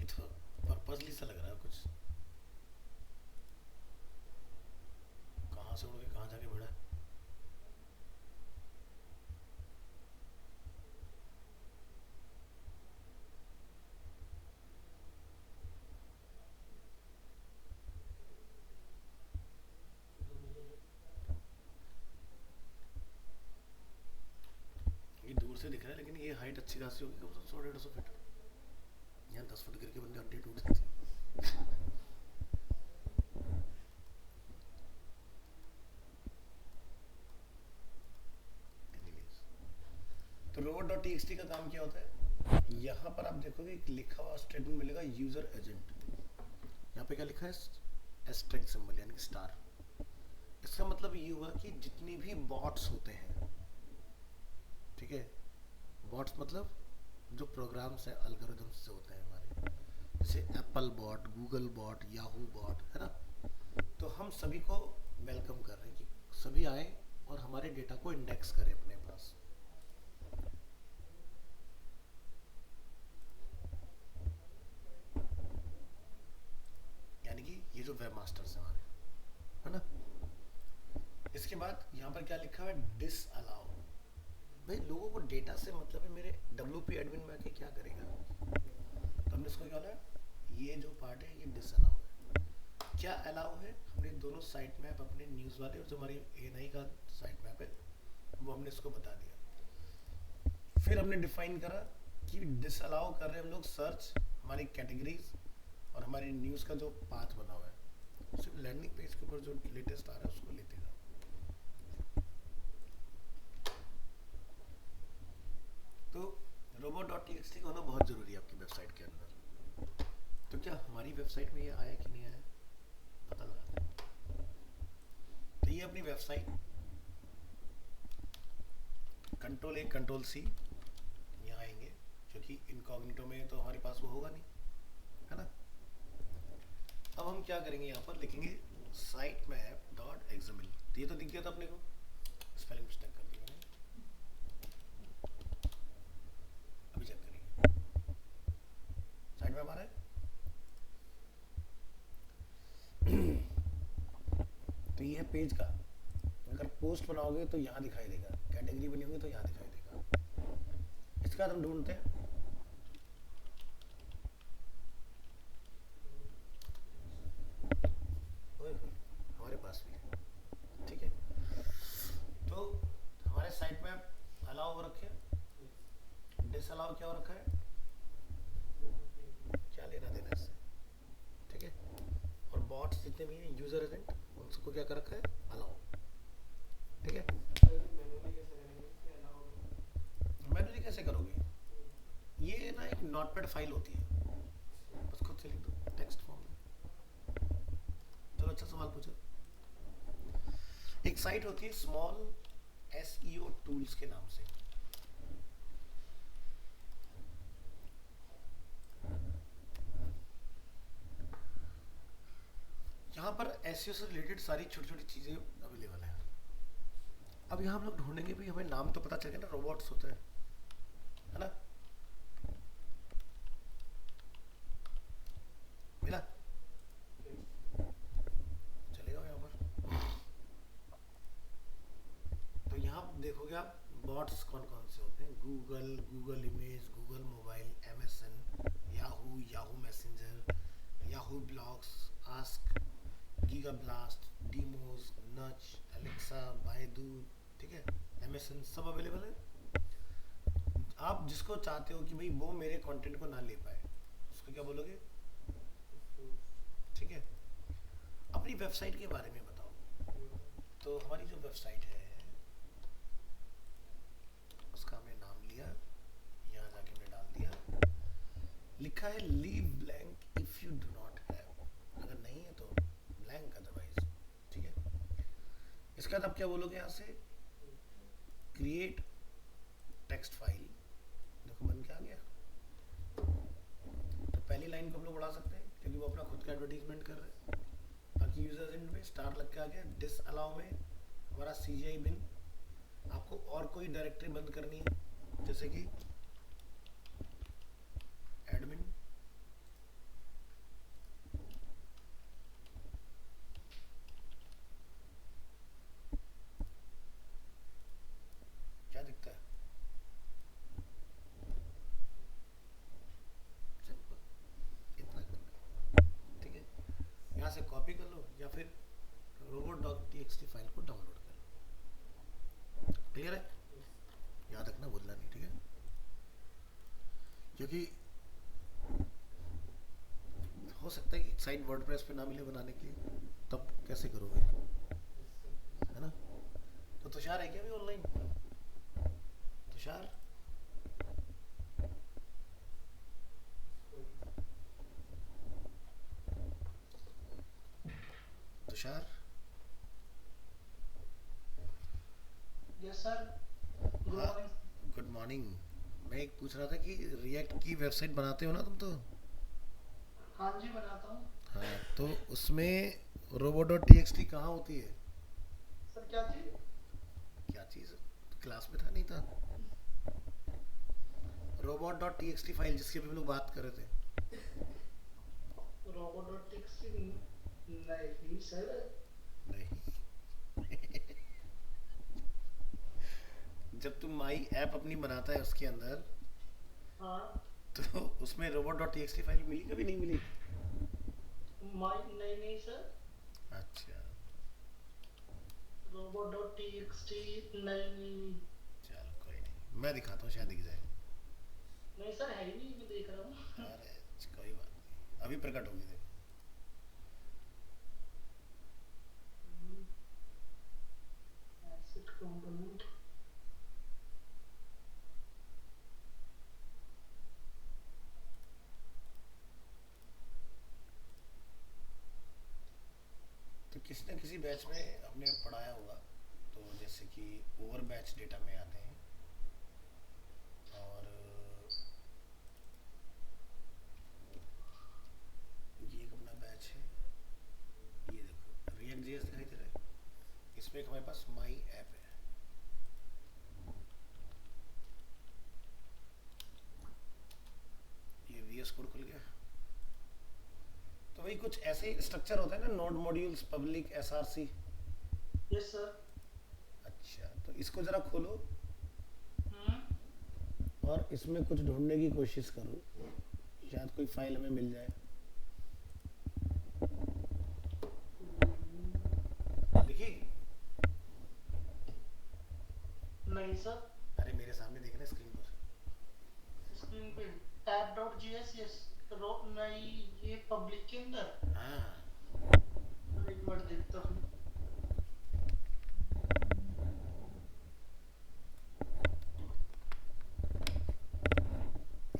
ये तो पर्पसली सा लग रहा है कुछ, कहाँ से उड़ के कहाँ जाके भिड़ा है। ये दूर से दिख रहा है लेकिन ये हाइट अच्छी खासी होगी, कम से कम 100-150 फीट। यहाँ 10 फुट गिर के बंदे हड्डी टूट जाती है। Anyways, तो robot.txt का काम क्या होता है, यहाँ पर आप देखोगे एक लिखा हुआ स्टेटमेंट मिलेगा यूजर एजेंट। यहाँ पे क्या लिखा है, एस्टेरिस्क सिंबल यानी कि स्टार। इसका मतलब ये हुआ कि जितनी भी बॉट्स होते हैं, ठीक है, बॉट्स मतलब जो प्रोग्राम्स है अल्गोरिथम्स से होते हैं हमारे, जैसे Apple bot, Google bot, Yahoo bot, है ना। तो हम सभी को वेलकम कर रहे हैं कि सभी आए और हमारे डेटा को इंडेक्स करें अपने पास। यानी कि ये जो वेब मास्टर्स हैं हमारे, है ना। इसके बाद यहाँ पर क्या लिखा है, डिस अलाउ। भाई लोगों को डेटा से मतलब है, मेरे WP एडमिन में आके क्या करेगा। तो हमने इसको क्या बोला, ये जो पार्ट है ये डिस अलाउ है। क्या अलाउ है, हमने दोनों साइट मैप अपने न्यूज़ वाले और जो हमारी ANI का साइट मैप है वो हमने इसको बता दिया। फिर हमने डिफाइन करा कि डिस अलाउ कर रहे हैं हम लोग सर्च, हमारी कैटेगरीज और हमारी न्यूज़ का जो पाथ बना हुआ है, सिर्फ लैंडिंग पेज के ऊपर जो लेटेस्ट आ रहा है उसको लेते जाओ। तो robot.txt का होना बहुत ज़रूरी है आपकी वेबसाइट के अंदर, तो क्या हमारी वेबसाइट में ये आया कि नहीं आया, पता लगा। तो ये अपनी website control A control C यहाँ आएंगे, क्योंकि इनकॉग्निटो में तो हमारे पास वो होगा नहीं, है ना। अब हम क्या करेंगे, यहाँ पर लिखेंगे साइट मैप डॉट एक्सएमएल। ये तो दिख गया था अपने को, स्पेलिंग मिस्टेक कर दी मैंने, अभी चेक करिए साइट मैप आ रहा है। तो ये है पेज का, अगर पोस्ट बनाओगे तो यहाँ दिखाई देगा, कैटेगरी बनी होगी तो यहाँ दिखाई देगा। इसके बाद हम ढूंढते हैं हमारे पास भी है, ठीक है। तो हमारे साइट में अलाउ हो रखे, डिसअलाउ क्या हो रखा है, क्या लेना देना इससे, ठीक है। और बॉट्स जितने भी हैं, यूजर एजेंट, उनको क्या कर रखा है, अलाउ, ठीक है। मैनुअली कैसे करोगे, ये ना एक नोटपैड फाइल होती है, बस खुद से लिख दो टेक्स्ट फॉर्म में। चलो अच्छा सवाल पूछो। एक साइट होती है स्मॉल SEO टूल्स के नाम से, यहाँ पर SEO से रिलेटेड सारी छोटी छोटी चीजें अवेलेबल है। अब यहाँ हम लोग ढूंढेंगे भी, हमें नाम तो पता चल गया ना, रोबोट्स होते हैं, है ना, मिला, चलेगा यहाँ पर। तो यहाँ देखोगे आप बॉट्स कौन कौन से होते हैं, Google image, Google mobile, MSN, Yahoo messenger, Yahoo blogs, ask, giga blast, DMOZ, Nutch, Alexa, Baidu, ठीक है, MSN सब अवेलेबल है। आप जिसको चाहते हो कि भाई वो मेरे कंटेंट को ना ले पाए, उसको क्या बोलोगे, ठीक है। अपनी वेबसाइट के बारे में बताओ। तो हमारी जो वेबसाइट है उसका हमने नाम लिया, यहाँ जाके हमने डाल दिया, लिखा है leave blank if you do not have, अगर नहीं है तो ब्लैंक, अदरवाइज, ठीक है। इसके बाद आप क्या बोलोगे, यहाँ से क्रिएट टेक्स्ट फाइल, देखो बन के आ गया। तो पहली लाइन को हम लोग बढ़ा सकते हैं क्योंकि वो अपना खुद का एडवर्टीजमेंट कर रहे हैं। बाकी यूजर्स एंड में स्टार लग के आ गया। डिस अलाउ में हमारा CGI बिन, आपको और कोई डायरेक्टरी बंद करनी है जैसे कि एडमिन, क्या दिखता है, सिंपल, इतना करना है, ठीक है। यहाँ से कॉपी कर लो या फिर robot.txt फाइल को डाउनलोड कर लो, क्लियर है। याद रखना, भूलना नहीं, ठीक है, क्योंकि हो सकता है कि साइट वर्डप्रेस पे ना मिले बनाने के लिए, तब कैसे करोगे, है ना। तो तुषार है क्या अभी online, Tushar, Tushar, yes sir, good हाँ, मॉर्निंग। Good morning. मैं एक पूछ रहा था कि रिएक्ट की वेबसाइट बनाते हो ना तुम तो, हाँ जी बनाता हूँ। हाँ, तो उसमें robot.txt कहाँ होती है, सर क्या चीज? क्या चीज़, क्लास में था नहीं था, robot.txt फाइल जिसके भी हम लोग बात कर रहे थे। रोबोटिक्स नहीं सर। नहीं जब तुम माई ऐप अपनी बनाता है उसके अंदर, हाँ, तो उसमें robot.txt फाइल मिली, कभी नहीं मिली, नहीं सर, अच्छा, रोबोट.txt नहीं। चलो कोई नहीं, मैं दिखाता हूँ, शायद दिख जाए। नहीं सर, है ही नहीं, मैं देख रहा हूँ। अरे कोई बात नहीं, अभी प्रकट होगी, देखो। एसेट कंपोनेंट, किसी न किसी बैच में हमने पढ़ाया होगा, तो जैसे कि ओवर बैच डेटा में आते हैं, और ये एक अपना बैच है, ये देखो रिएक्ट जेएस दिखाई दे रहा है, इसमें एक हमारे पास माई ऐप है। ये वीएस कोड खुल गया। तो वही कुछ ऐसे ही स्ट्रक्चर होता है ना, node modules public SRC. Yes sir. अच्छा, तो इसको जरा खोलो हम्म। और इसमें कुछ ढूंढने की कोशिश करो, शायद कोई फाइल हमें मिल जाए। देखिए, नहीं सर, अरे मेरे सामने देख रहे हैं स्क्रीन पर। स्क्रीन पे ऐप डॉट जीएस। यस नहीं, ये पब्लिक के अंदर। हाँ एक बार देखता हूँ।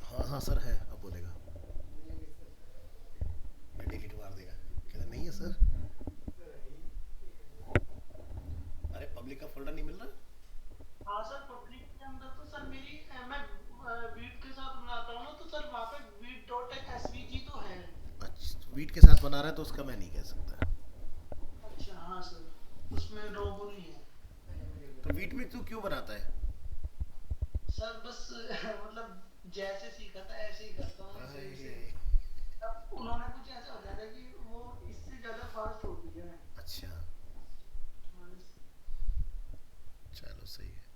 हाँ हाँ सर है, अब बोलेगा, मैं डिलीट मार देगा, कहता नहीं है सर। अरे पब्लिक का फोल्डर नहीं मिल रहा। हाँ सर, पब्लिक के अंदर तो सर मेरी मैं वीट के साथ बनाता हूँ ना, तो सर वहाँ पे वीट डॉट एक एसवीजी तो है। अच्छा, वीट के साथ बना रहा है तो उसका मैं नहीं कह सकता। अच्छा हाँ सर, उसमें रोबो नहीं है। तो वीट में तू क्यों बनाता है? सर बस मतलब जैसे सीखा था ऐसे ही करता हूँ सही से। अरे, अब उन्होंने कुछ ऐसा हो जाता है कि वो इससे ज्यादा फास्ट होती है। अच्छा चलो सही है।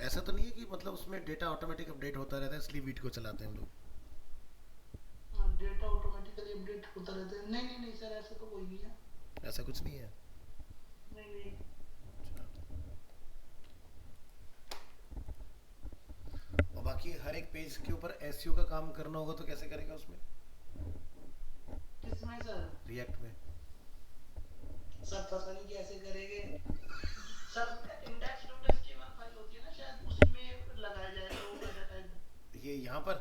ऐसा तो नहीं है कि मतलब उसमें डेटा ऑटोमेटिक अपडेट होता रहता है इसलिए वीट को चलाते हैं हम लोग? डेटा ऑटोमेटिकली अपडेट होता रहता है। नहीं नहीं नहीं सर, ऐसा तो कोई नहीं है। ऐसा कुछ नहीं है। नहीं नहीं। और बाकी हर एक पेज के ऊपर एसईओ का काम करना होगा तो कैसे करेगा उसमें, किसमें सर? रिएक्ट में? सर पता नहीं कैसे करेंगे sir. Index dot HTML file होती है ना, शायद उसमें लगाया जाएगा वो डेटा टाइप। ये यहाँ पर?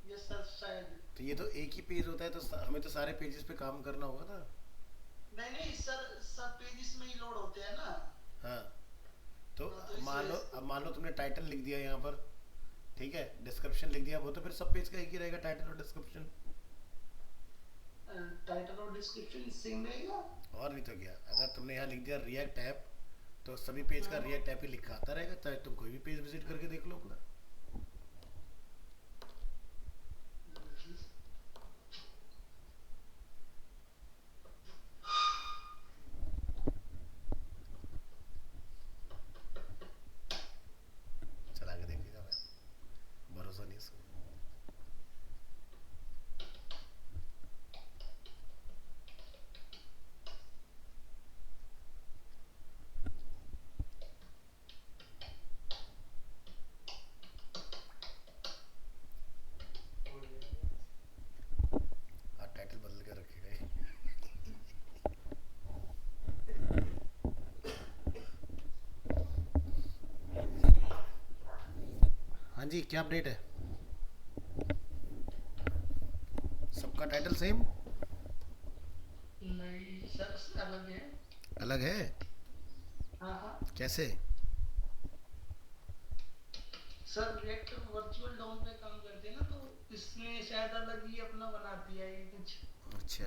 ये सर शायद। तो ये तो एक ही पेज होता है, तो हमें तो सारे पेजेस पे काम करना होगा ना। नहीं नहीं सर, सब पेजेस में ही लोड होते हैं ना। हाँ तो हाँ, तो मान लो, इसलिए अब मान लो तुमने टाइटल लिख दिया यहाँ पर, ठीक है, डिस्क्रिप्शन लिख दिया, वो तो फिर सब पेज का एक ही रहेगा, टाइटल और डिस्क्रिप्शन। टाइटल और डिस्क्रिप्शन सेम रहेगा। और नहीं तो क्या, अगर तुमने यहाँ लिख दिया रिएक्ट ऐप, तो सभी पेज का रिएक्ट ऐप ही लिखा आता रहेगा, चाहे तुम कोई भी पेज विजिट करके देख लो अपना। चला के देखिएगा, मैं भरोसा नहीं इसको। हाँ टाइटल बदल के रखेगा ये। हाँ जी, क्या अपडेट है? सबका टाइटल सेम? नहीं सर, अलग है। अलग है? हाँ हाँ कैसे? सर, रिएक्ट वर्चुअल डॉम पे काम करते हैं ना, तो इसमें शायद अलग ही अपना बना दिया है ये कुछ। अच्छा,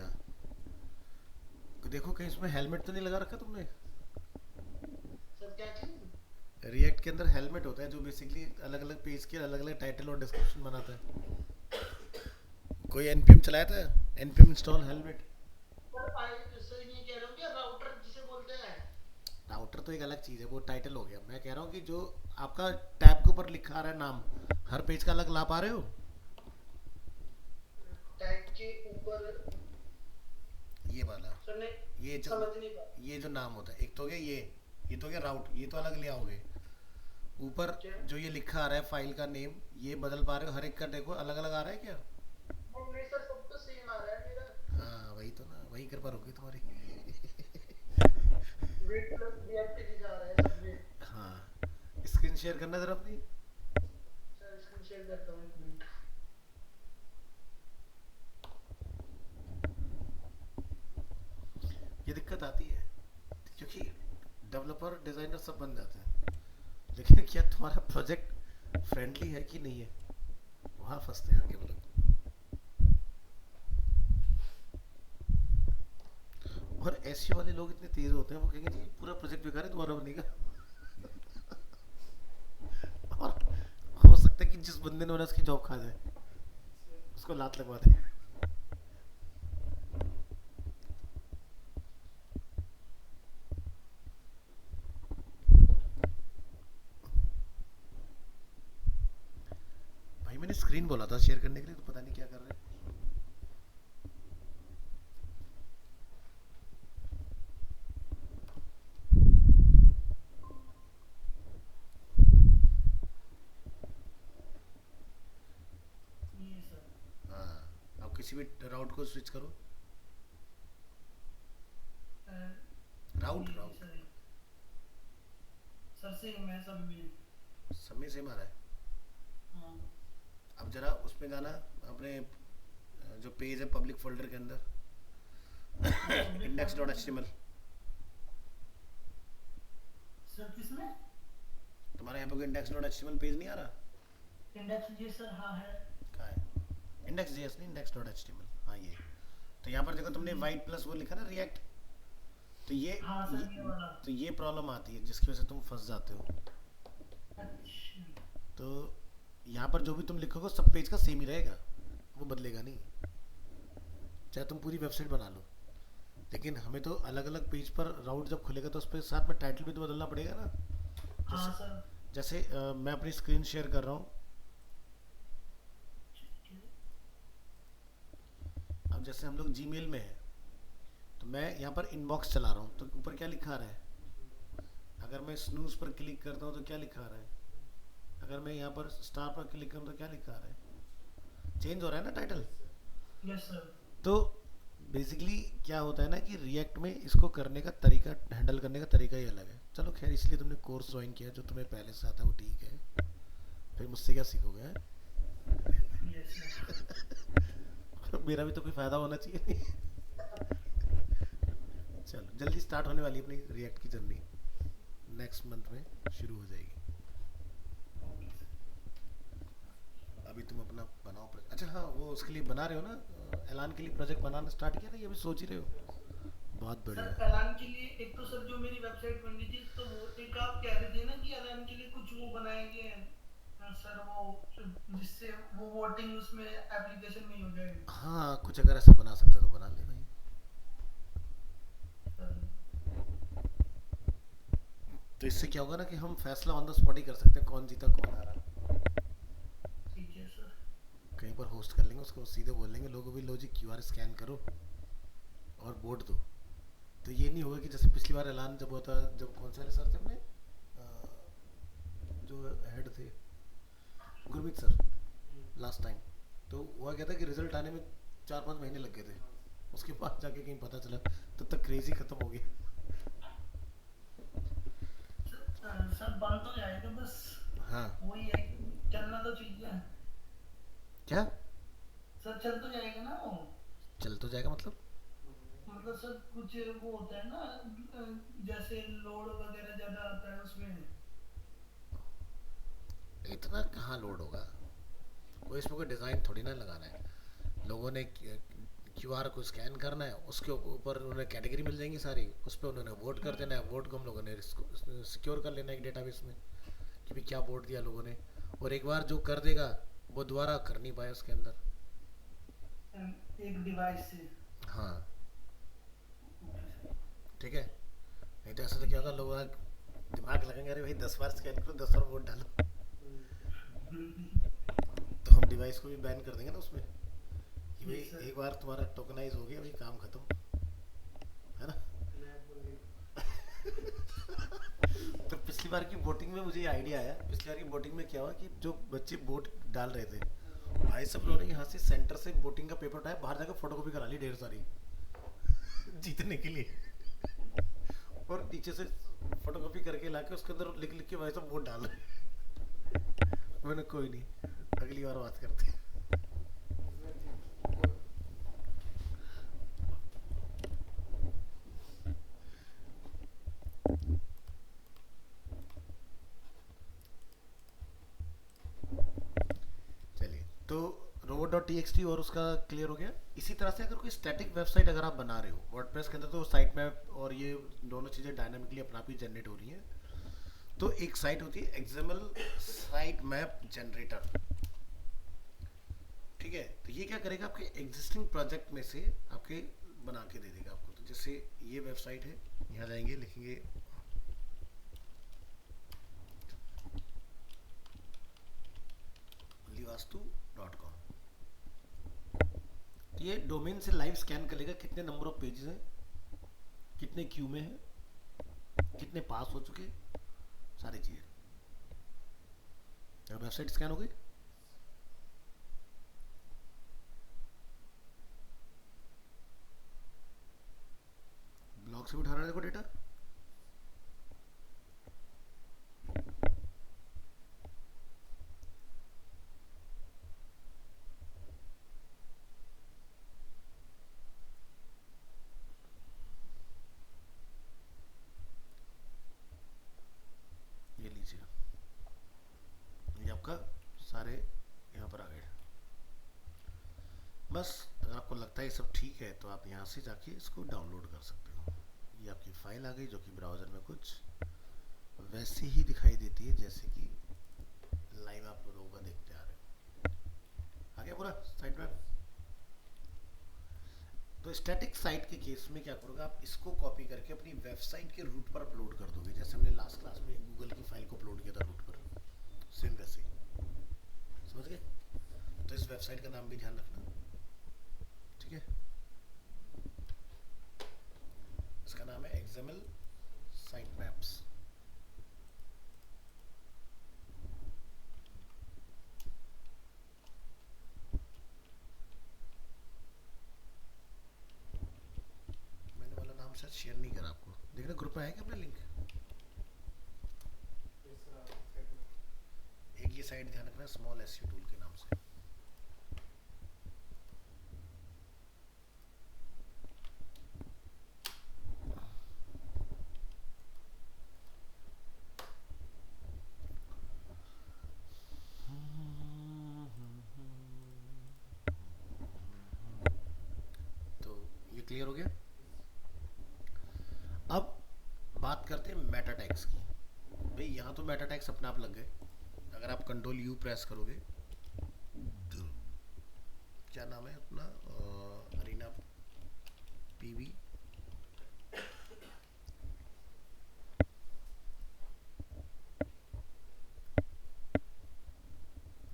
देखो कहीं इसमें हेलमेट तो नहीं लगा रखा तुमने? सर क्या चीज? रिएक्ट के अंदर हेलमेट होता है जो बेसिकली अलग अलग पेज के अलग अलग टाइटल और डिस्क्रिप्शन बनाता है। कोई एनपीएम चलाया था? NPM install helmet. सर ये कह रहे हो क्या, राउटर जिसे बोलते हैं? राउटर तो एक अलग चीज़ है, वो टाइटल हो गया। मैं कह रहा हूँ कि जो आपका टैब के ऊपर लिखा आ रहा है नाम, हर पेज का अलग ला पा रहे हो? टैग के ऊपर ये वाला, सर नहीं, ये जो समझ नहीं पा। ये जो नाम होता है, एक तो हो गया ये तो हो गया राउट, ये तो अलग ले आओगे। ऊपर क्या? जो ये लिखा आ रहा है फाइल का नेम, ये बदल पा रहे हो? हर एक का देखो अलग अलग आ रहा है क्या? नहीं सर, सब तो सेम आ रहा है मेरा। हाँ वही तो ना, वही कृपा होगी तुम्हारी। वेट प्लस रिएक्ट लिखा आ रहा है सब वेट। हाँ, स्क्रीन शेयर करना जरा अपनी। सर स्क्रीन शेयर करता हूँ, एक मिनट। ये दिक्कत आती है क्योंकि डेवलपर डिजाइनर सब बन जाते हैं, लेकिन क्या तुम्हारा प्रोजेक्ट फ्रेंडली है कि नहीं है, वहां फंसते हैं आगे वो लोग। और एसईओ वाले लोग इतने तेज होते हैं, वो कहेंगे जी पूरा प्रोजेक्ट बेकार है, दोबारा बनेगा। और हो सकता है कि जिस बंदे ने उन्हें उसकी जॉब खा जाए, उसको लात लगवा दे। भाई मैंने स्क्रीन बोला था शेयर करने के लिए, तो पता नहीं क्या कर रहे हैं। ये सर हाँ, अब किसी भी राउट को स्विच करो। राउट ये राउट सर सर से मैं सब में समय से मारा है। हाँ अब जरा उसमें जाना, अपने जो पेज है पब्लिक फोल्डर के अंदर, index.html। सर किसमें तुम्हारे यहाँ पे कोई index.html पेज नहीं आ रहा? इंडेक्स जी सर हाँ है कहाँ है? index.js नहीं, index.html। हाँ ये तो यहाँ पर देखो तुमने वाइट प्लस वो लिखा ना रिएक्ट, तो हाँ सर ये वाला तो ये प्रॉब्लम आती है जिसकी वजह से तुम फंस जाते हो। अच्छा तो यहाँ पर जो भी तुम लिखोगे सब पेज का सेम ही रहेगा, वो बदलेगा नहीं, चाहे तुम पूरी वेबसाइट बना लो। लेकिन हमें तो अलग अलग पेज पर राउट जब खुलेगा तो उस पर साथ में टाइटल भी तो बदलना पड़ेगा ना। हाँ जैसे सर जैसे मैं अपनी स्क्रीन शेयर कर रहा हूँ। अब जैसे हम लोग जीमेल में हैं, तो मैं यहाँ पर इनबॉक्स चला रहा हूँ, तो ऊपर क्या लिखा रहा है? अगर मैं स्नूज पर क्लिक करता हूँ तो क्या लिखा रहा है? अगर मैं यहाँ पर स्टार पर क्लिक करूँ तो क्या लिखा रहा है? चेंज हो रहा है ना टाइटल। यस सर तो बेसिकली क्या होता है ना कि रिएक्ट में इसको करने का तरीका, हैंडल करने का तरीका ही अलग है। चलो खैर, इसलिए तुमने कोर्स ज्वाइन किया, जो तुम्हें पहले से आता है वो ठीक है, फिर मुझसे क्या सीखोगे हैं? यस सर मेरा भी तो कोई फायदा होना चाहिए। चलो जल्दी स्टार्ट होने वाली है अपनी रिएक्ट की जर्नी, नेक्स्ट मंथ में शुरू हो जाएगी। अभी तुम अपना बनाओ प्रोजेक्ट। अच्छा हाँ, वो उसके लिए बना रहे हो ना, ऐलान के लिए प्रोजेक्ट बनाना स्टार्ट किया ना, ये भी सोच ही रहे हो? बहुत सर बढ़िया। ऐलान के लिए एक तो सर जो मेरी वेबसाइट बन रही थी, तो वो एक आप कह रहे थे ना कि ऐलान के लिए कुछ वो बनाएंगे सर, वो जिससे वो वोटिंग उसमें एप्लीकेशन में ही हो जाए हाँ, कुछ अगर ऐसा बना सकते हो तो बना ले भाई। सर। तो इससे क्या होगा ना कि हम फैसला ऑन द स्पॉट ही कर सकते हैं, कौन जीता कौन हारा। ठीक है सर कहीं पर होस्ट कर लेंगे उसको, सीधे बोल लेंगे लोगों भी, लो जी क्यूआर स्कैन करो और वोट दो। तो ये नहीं होगा कि जैसे पिछली बार ऐलान जब होता, जब कौन से वाले सर थे अपने जो हेड थे, गुरमीत सर, लास्ट टाइम, तो हुआ क्या था कि रिजल्ट आने में 4-5 महीने लग गए थे, उसके बाद जाके कहीं पता चला, तब तक क्रेजी खत्म हो गया। सर बन तो जाएगा, बस हाँ वही है, चलना तो चाहिए क्या सर, चल तो जाएगा ना वो। चल तो जाएगा मतलब? मतलब सर कुछ वो होता है ना, जैसे लोड वगैरह ज्यादा आता है उसमें। इतना कहाँ लोड होगा, कोई इसमें कोई डिज़ाइन थोड़ी ना लगाना है। लोगों ने क्यूआर को स्कैन करना है, उसके ऊपर उन्हें कैटेगरी मिल जाएंगी सारी, उस पर उन्होंने वोट कर देना है, वोट को हम लोगों ने सिक्योर कर लेना है एक डेटाबेस में कि भाई क्या वोट दिया लोगों ने, और एक बार जो कर देगा वो दोबारा कर नहीं पाए उसके अंदर। एक डिवाइस से। हाँ ठीक है, नहीं तो ऐसा तो क्या होगा, लोग दिमाग लगाएंगे, अरे भाई 10 बार स्कैन करो 10 बार वोट डालो, तो हम डिवाइस को भी बैन कर देंगे ना उसमें कि भाई एक बार तुम्हारा टोकनाइज हो गया, भाई काम खत्म, है ना। तो पिछली बार की वोटिंग में मुझे ये आइडिया आया, पिछली बार की वोटिंग में क्या हुआ कि जो बच्चे वोट डाल रहे थे, भाई सब लोगों ने यहाँ से सेंटर से वोटिंग का पेपर उठाया, बाहर जाकर फोटोकॉपी करा ली ढेर सारी जीतने के लिए, और नीचे से फोटोकॉपी करके लाके उसके अंदर लिख लिख के भाई सब वोट डाल रहे। मैंने कोई नहीं, अगली बार बात करते हैं। तो robot.txt और उसका क्लियर हो गया। इसी तरह से अगर कोई स्टैटिक वेबसाइट अगर आप बना रहे हो वर्डप्रेस के अंदर, तो साइट मैप और ये दोनों चीज़ें डायनामिकली अपना आप ही जनरेट हो रही हैं। तो एक साइट होती है एक्सएमएल साइट मैप जनरेटर, ठीक है। तो ये क्या करेगा, आपके एग्जिस्टिंग प्रोजेक्ट में से आपके बना के दे देगा आपको। तो जैसे ये वेबसाइट है, यहाँ जाएंगे, लिखेंगे livastu.com। तो ये डोमेन से लाइव स्कैन कर लेगा कितने नंबर ऑफ पेजेस हैं, कितने क्यू में है, कितने पास हो चुके, सारी चीज़ें। वेबसाइट स्कैन हो गई। ब्लॉग से भी उठा रहा है, देखो डेटा। ये लीजिए, ये आपका सारे यहाँ पर आ गए। बस अगर आपको लगता है ये सब ठीक है तो आप यहाँ से जाके इसको डाउनलोड कर सकते हो। ये आपकी फाइल आ गई, जो कि ब्राउज़र में कुछ वैसे ही दिखाई देती है जैसे कि लाइव आप लोगों का देखते आ रहे हो। आ गया पूरा साइट मैप। तो स्टैटिक साइट के केस में क्या करोगे, आप इसको कॉपी करके अपनी वेबसाइट के रूट पर अपलोड कर दोगे, जैसे हमने लास्ट क्लास में गूगल की फाइल को अपलोड किया था रूट पर, सेम वैसे ही। समझ गए। तो इस वेबसाइट का नाम भी ध्यान रखना, ठीक है। इसका नाम है एक्सएमएल साइट मैप्स। मैंने वाला नाम शायद शेयर नहीं करा आपको, देखना ग्रुप में है क्या अपना लिंक। एक ये साइट ध्यान रखना, स्मॉल एसईओ टूल के नाम से। तो ये क्लियर हो गया। अब बात करते हैं मेटा टैग्स की। भाई यहाँ तो मेटा टैग्स अपने आप लग गए। अगर आप कंट्रोल यू प्रेस करोगे, क्या नाम है अपना, अरीना पीवी,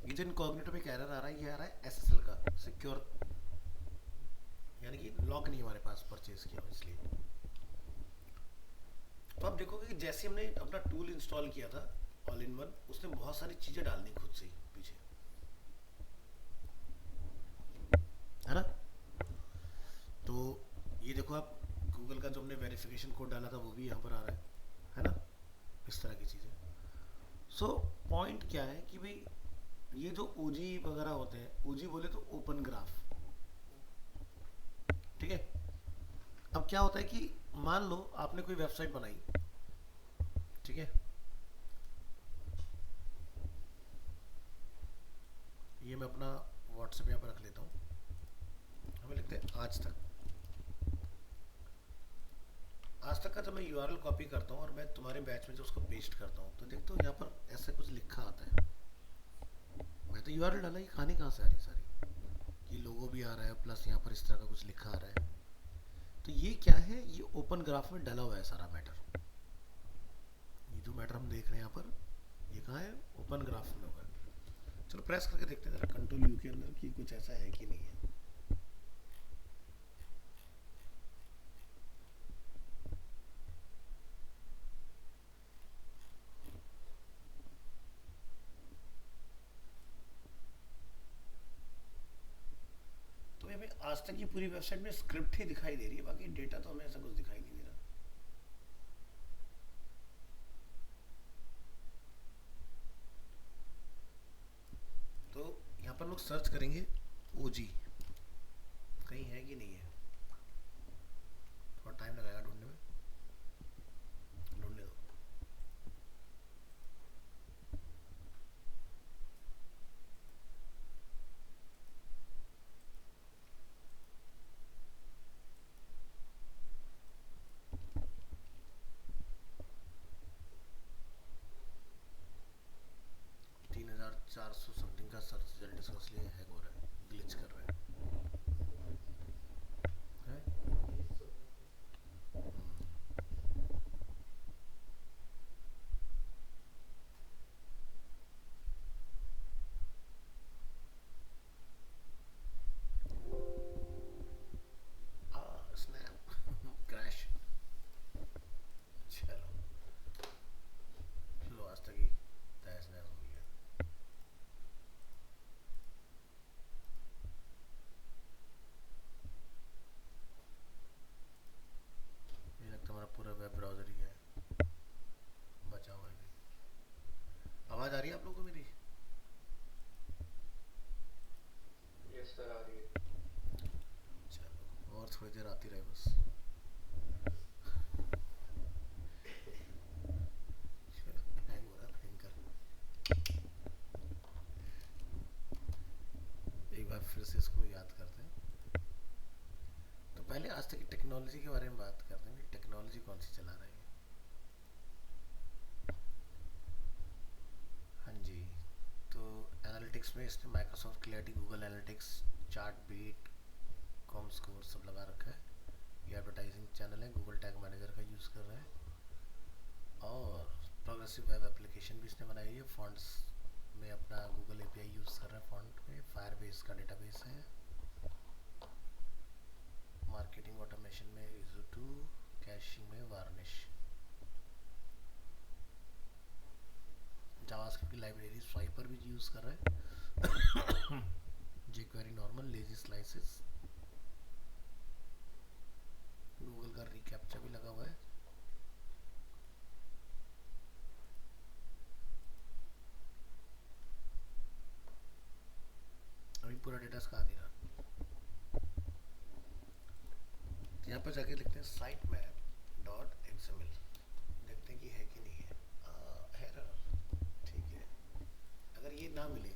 ये जो इनकॉग्निटो पे एक एरर आ रहा है, ये आ रहा है एसएसएल का, सिक्योर, यानी कि लॉक नहीं हमारे पास परचेज किया हुआ, इसलिए। तो आप देखोगे कि जैसे हमने अपना टूल इंस्टॉल किया था ऑल इन वन, उसने बहुत सारी चीजें डाल दी खुद से ही पीछे, है ना। तो ये देखो आप, गूगल का जो हमने वेरिफिकेशन कोड डाला था वो भी यहाँ पर आ रहा है ना, इस तरह की चीजें। सो पॉइंट क्या है कि भाई ये जो ओजी वगैरह होते हैं, ओजी बोले तो ओपन ग्राफ, ठीक है। अब क्या होता है कि मान लो आपने कोई वेबसाइट बनाई, ठीक है। ये मैं अपना व्हाट्सएप यहाँ पर रख लेता हूँ, हमें लिखते हैं आज तक। आज तक का जब मैं यूआरएल कॉपी करता हूँ और मैं तुम्हारे बैच में जो उसको पेस्ट करता हूँ, तो देखते हो यहाँ पर ऐसा कुछ लिखा आता है। मैं तो यूआरएल डाला, ये कहानी कहाँ से आ रही सारी, ये लोगो भी आ रहा है प्लस यहाँ पर इस तरह का कुछ लिखा आ रहा है। तो ये क्या है, ये ओपन ग्राफ में डला हुआ है सारा मैटर। ये जो मैटर हम देख रहे हैं यहाँ पर, ये कहाँ है, ओपन ग्राफ में होगा। चलो प्रेस करके देखते हैं जरा कंट्रोल यू के अंदर कि कुछ ऐसा है कि नहीं है। तो हमें आज तक की पूरी वेबसाइट में स्क्रिप्ट ही दिखाई दे रही है, बाकी डेटा तो हमें ऐसा कुछ दिखाई नहीं दे रहा। तो यहाँ पर लोग सर्च करेंगे ओजी, कहीं है कि नहीं है, थोड़ा टाइम लगाएगा ढूंढने में, ढूंढने दो। 400 समथिंग का सर्च रिजल्ट इसका इसलिए हैक हो रहा है, ग्लिच कर रहा है? Snap crash. चलो लो, आज तक ही तहस नहस हो गया। मुझे लगता है हमारा पूरा वेब ब्राउज़र ही है बचा हुआ है भी। आवाज़ आ रही है आप लोगों को मेरी? यस सर, आ रही है। चलो और थोड़ी देर आती रहे बस। हैंग हो रहा है भयंकर। एक बार फिर से इसको याद करते हैं। तो पहले आज तक की टेक्नोलॉजी के बारे में बात करते हैं कि टेक्नोलॉजी कौन सी चला रही है। हाँ जी, तो एनालिटिक्स में इसने Microsoft clarity, Google analytics, Chartbeat, comScore सब लगा रखा है। ये एडवर्टाइजिंग चैनल है, गूगल टैग मैनेजर का यूज़ कर रहा है और प्रोग्रेसिव वेब एप्लीकेशन भी इसने बनाई है। फॉन्ट्स में अपना गूगल एपीआई यूज़ कर रहा है फॉन्ट में। फायरबेस का डेटाबेस है। मार्केटिंग ऑटोमेशन में इजो2, कैशिंग में वार्निश। जावास्क्रिप्ट की लाइब्रेरी स्वाइपर भी यूज़ कर रहा है। jQuery normal, lazy slices, Google का रिकैप्चा भी लगा हुआ है। अभी पूरा डेटा इसका आ नहीं रहा। यहाँ पर जाके लिखते हैं साइट मैप डॉट एक्सएमएल, देखते हैं कि है कि नहीं है। एरर, ठीक है। अगर ये ना मिले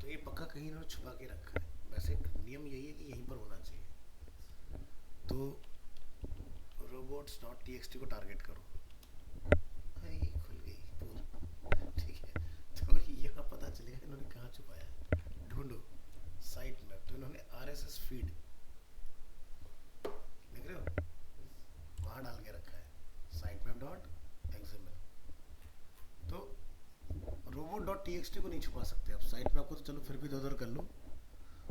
तो ये पक्का कहीं इन्होंने छुपा के रखा है। वैसे नियम यही है कि यहीं पर होना चाहिए। तो robots.txt को टारगेट करो। ये खुल गई पोल, ठीक है। तो यहाँ पता चलेगा इन्होंने कहाँ छुपाया है। ढूंढो साइट मैप, तो इन्होंने RSS फीड देख रहे हो वहाँ डाल के रखा है, साइट मैप डॉट एक्सएमएल। तो robot.txt को नहीं छुपा सकते आप। साइट मैप को तो चलो फिर भी इधर कर लो,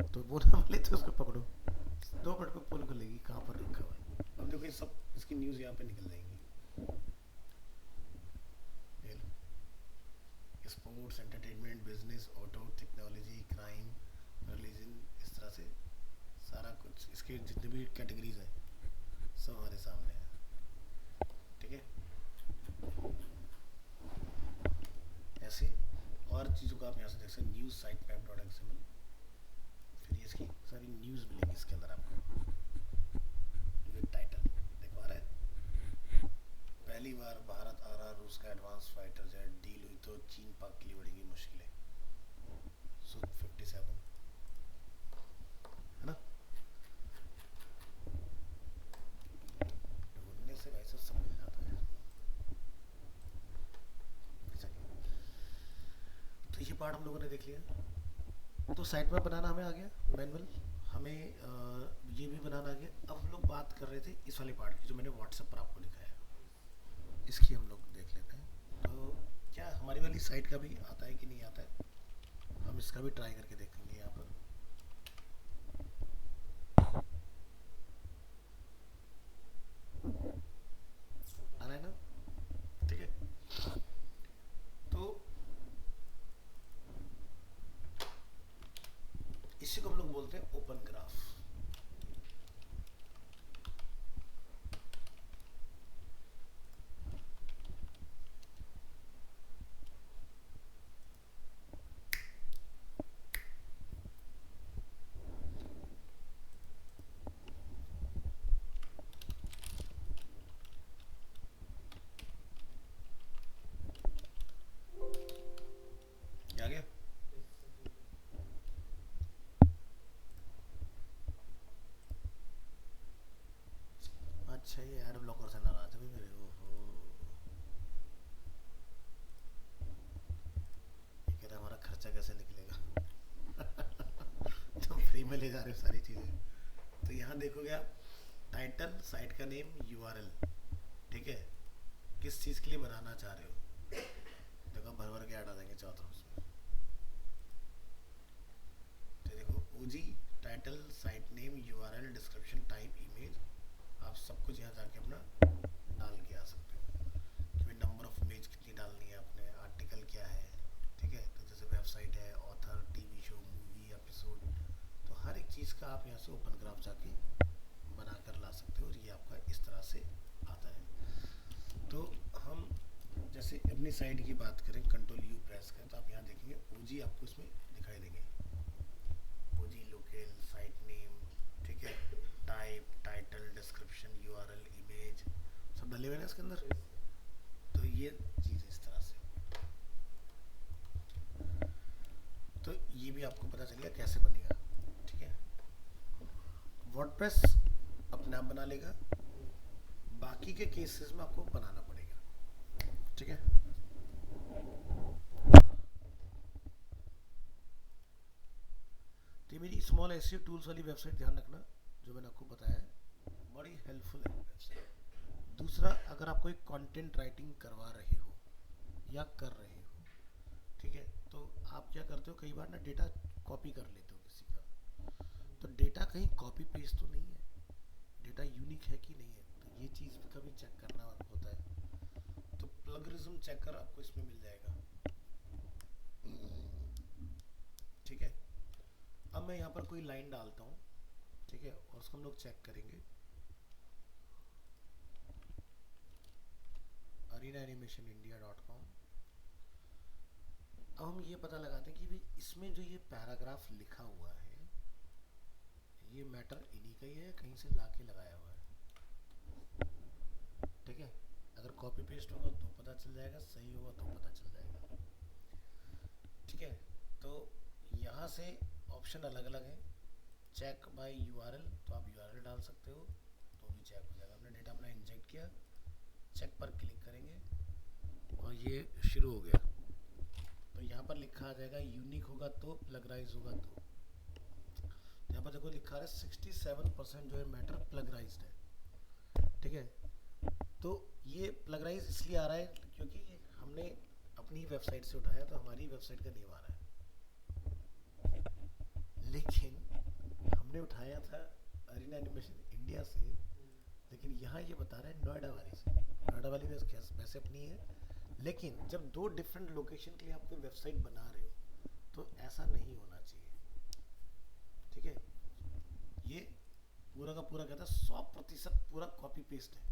तो वो ना मिले तो उसको पकड़ो। 2 मिनट में पोल खुलेगी कहाँ पर रखा हुआ है। अब देखो ये सब इसकी न्यूज़ यहाँ पे निकल जाएंगी। Sports, entertainment, business, auto, technology, crime, religion, इस तरह से सारा कुछ इसके जितने भी कैटेगरीज हैं सब हमारे सामने है, ठीक है। ऐसे और चीज़ों को आप यहाँ से देख सकते हैं। News site map dot XML, फिर इसकी सारी न्यूज़ मिलेंगी इसके अंदर आपको विद टाइटल। देखो आ रहा है, पहली बार भारत आ रहा, रूस का एडवांस फाइटर जेट डील हुई तो चीन पाक के लिए बढ़ेगी मुश्किलें। सुत 57 है ना। ढूंढने से भाई सब मिल जाता है। तो ये पार्ट हम लोगों ने देख लिया। तो साइट मैप बनाना हमें आ गया, मैनुअल हमें ये भी बनाना आ गया। अब हम लोग बात कर रहे थे इस वाले पार्ट की जो मैंने व्हाट्सएप पर आपको दिखाया, इसकी हम लोग देख लेते हैं। तो क्या हमारी वाली साइट का भी आता है कि नहीं आता है, हम इसका भी ट्राई करके देखेंगे। यहाँ पर आ रहा है ना, ठीक है। तो इसी को हम लोग बोलते हैं ओपन ग्राफ। में ले जा रहे हो सारी चीज़ें। तो यहाँ देखोगे आप, टाइटल, साइट का नेम, यूआरएल, ठीक है, किस चीज़ के लिए बनाना चाह रहे हो, देखो भर भर के ऐड आ जाएंगे चारों तरफ से। तो देखो OG, title, site name, URL, description, type, image, आप सब कुछ यहाँ जाके अपना डाल के आ सकते हो कि भाई नंबर ऑफ इमेज कितनी डालनी है आपने, आर्टिकल क्या है, ठीक है, तो जैसे वेबसाइट है, author, TV show, movie, episode, तो हर एक चीज़ का आप यहाँ से ओपन ग्राफ जाके बना कर ला सकते हो और ये आपका इस तरह से आता है। तो हम जैसे अपनी साइट की बात करें, कंट्रोल यू प्रेस करें तो आप यहाँ देखेंगे ओजी आपको इसमें दिखाई देंगे, ओजी लोकल, साइट नेम, ठीक है, type, title, description, URL, image, सब डले हुए हैं इसके अंदर। तो ये चीज़ इस तरह से, तो ये भी आपको पता चलेगा कैसे बनेगा, ठीक है। वर्डप्रेस अपने आप बना लेगा, बाकी के केसेस में आपको बनाना पड़ेगा, ठीक है। तो मेरी स्मॉल एसईओ टूल्स वाली वेबसाइट ध्यान रखना, जो मैंने आपको बताया है, बड़ी हेल्पफुल है वेबसाइट। दूसरा, अगर आप कोई कंटेंट राइटिंग करवा रहे हो या कर रहे हो, ठीक है, तो आप क्या करते हो, कई बार ना डेटा कॉपी कर लेते हो किसी का, तो डेटा कहीं कॉपी पेस्ट तो नहीं है, डेटा यूनिक है कि नहीं है, तो ये चीज़ का भी चेक करना होता है। तो प्लगरिज्म चेकर आपको इसमें मिल जाएगा, ठीक है। अब मैं यहाँ पर कोई लाइन डालता हूँ, ठीक है, और उसको हम लोग चेक करेंगे, arenaanimationindia.com। अब हम ये पता लगाते हैं कि भाई इसमें जो ये पैराग्राफ लिखा हुआ है, ये मैटर इन्हीं का ही है, कहीं से लाके लगाया हुआ है, ठीक है। अगर कॉपी पेस्ट होगा तो पता चल जाएगा, सही होगा तो पता चल जाएगा, ठीक है। तो यहाँ से ऑप्शन अलग अलग हैं, चेक बाय यूआरएल, तो आप यूआरएल डाल सकते हो तो भी चेक हो जाएगा। आपने डेटा अपना इंजेक्ट किया, चेक पर क्लिक करेंगे और ये शुरू हो गया, तो यहाँ पर लिखा आ जाएगा यूनिक होगा तो, प्लगराइज होगा तो यहाँ पर देखो लिखा है 67% जो है मैटर प्लगराइज्ड है, ठीक है। तो ये प्लगराइज इसलिए आ रहा है क्योंकि हमने अपनी वेबसाइट से उठाया, तो हमारी वेबसाइट का नेम आ रहा है, लेकिन हमने उठाया था अरीना एनिमेशन इंडिया से, लेकिन यहाँ ये बता रहा है नोएडा वाली से। नोएडा वाली वैसे अपनी है, लेकिन जब दो डिफरेंट लोकेशन के लिए आप कोई वेबसाइट बना रहे हो तो ऐसा नहीं होना चाहिए, ठीक है। ये पूरा का पूरा कहता है 100% पूरा कॉपी पेस्ट है,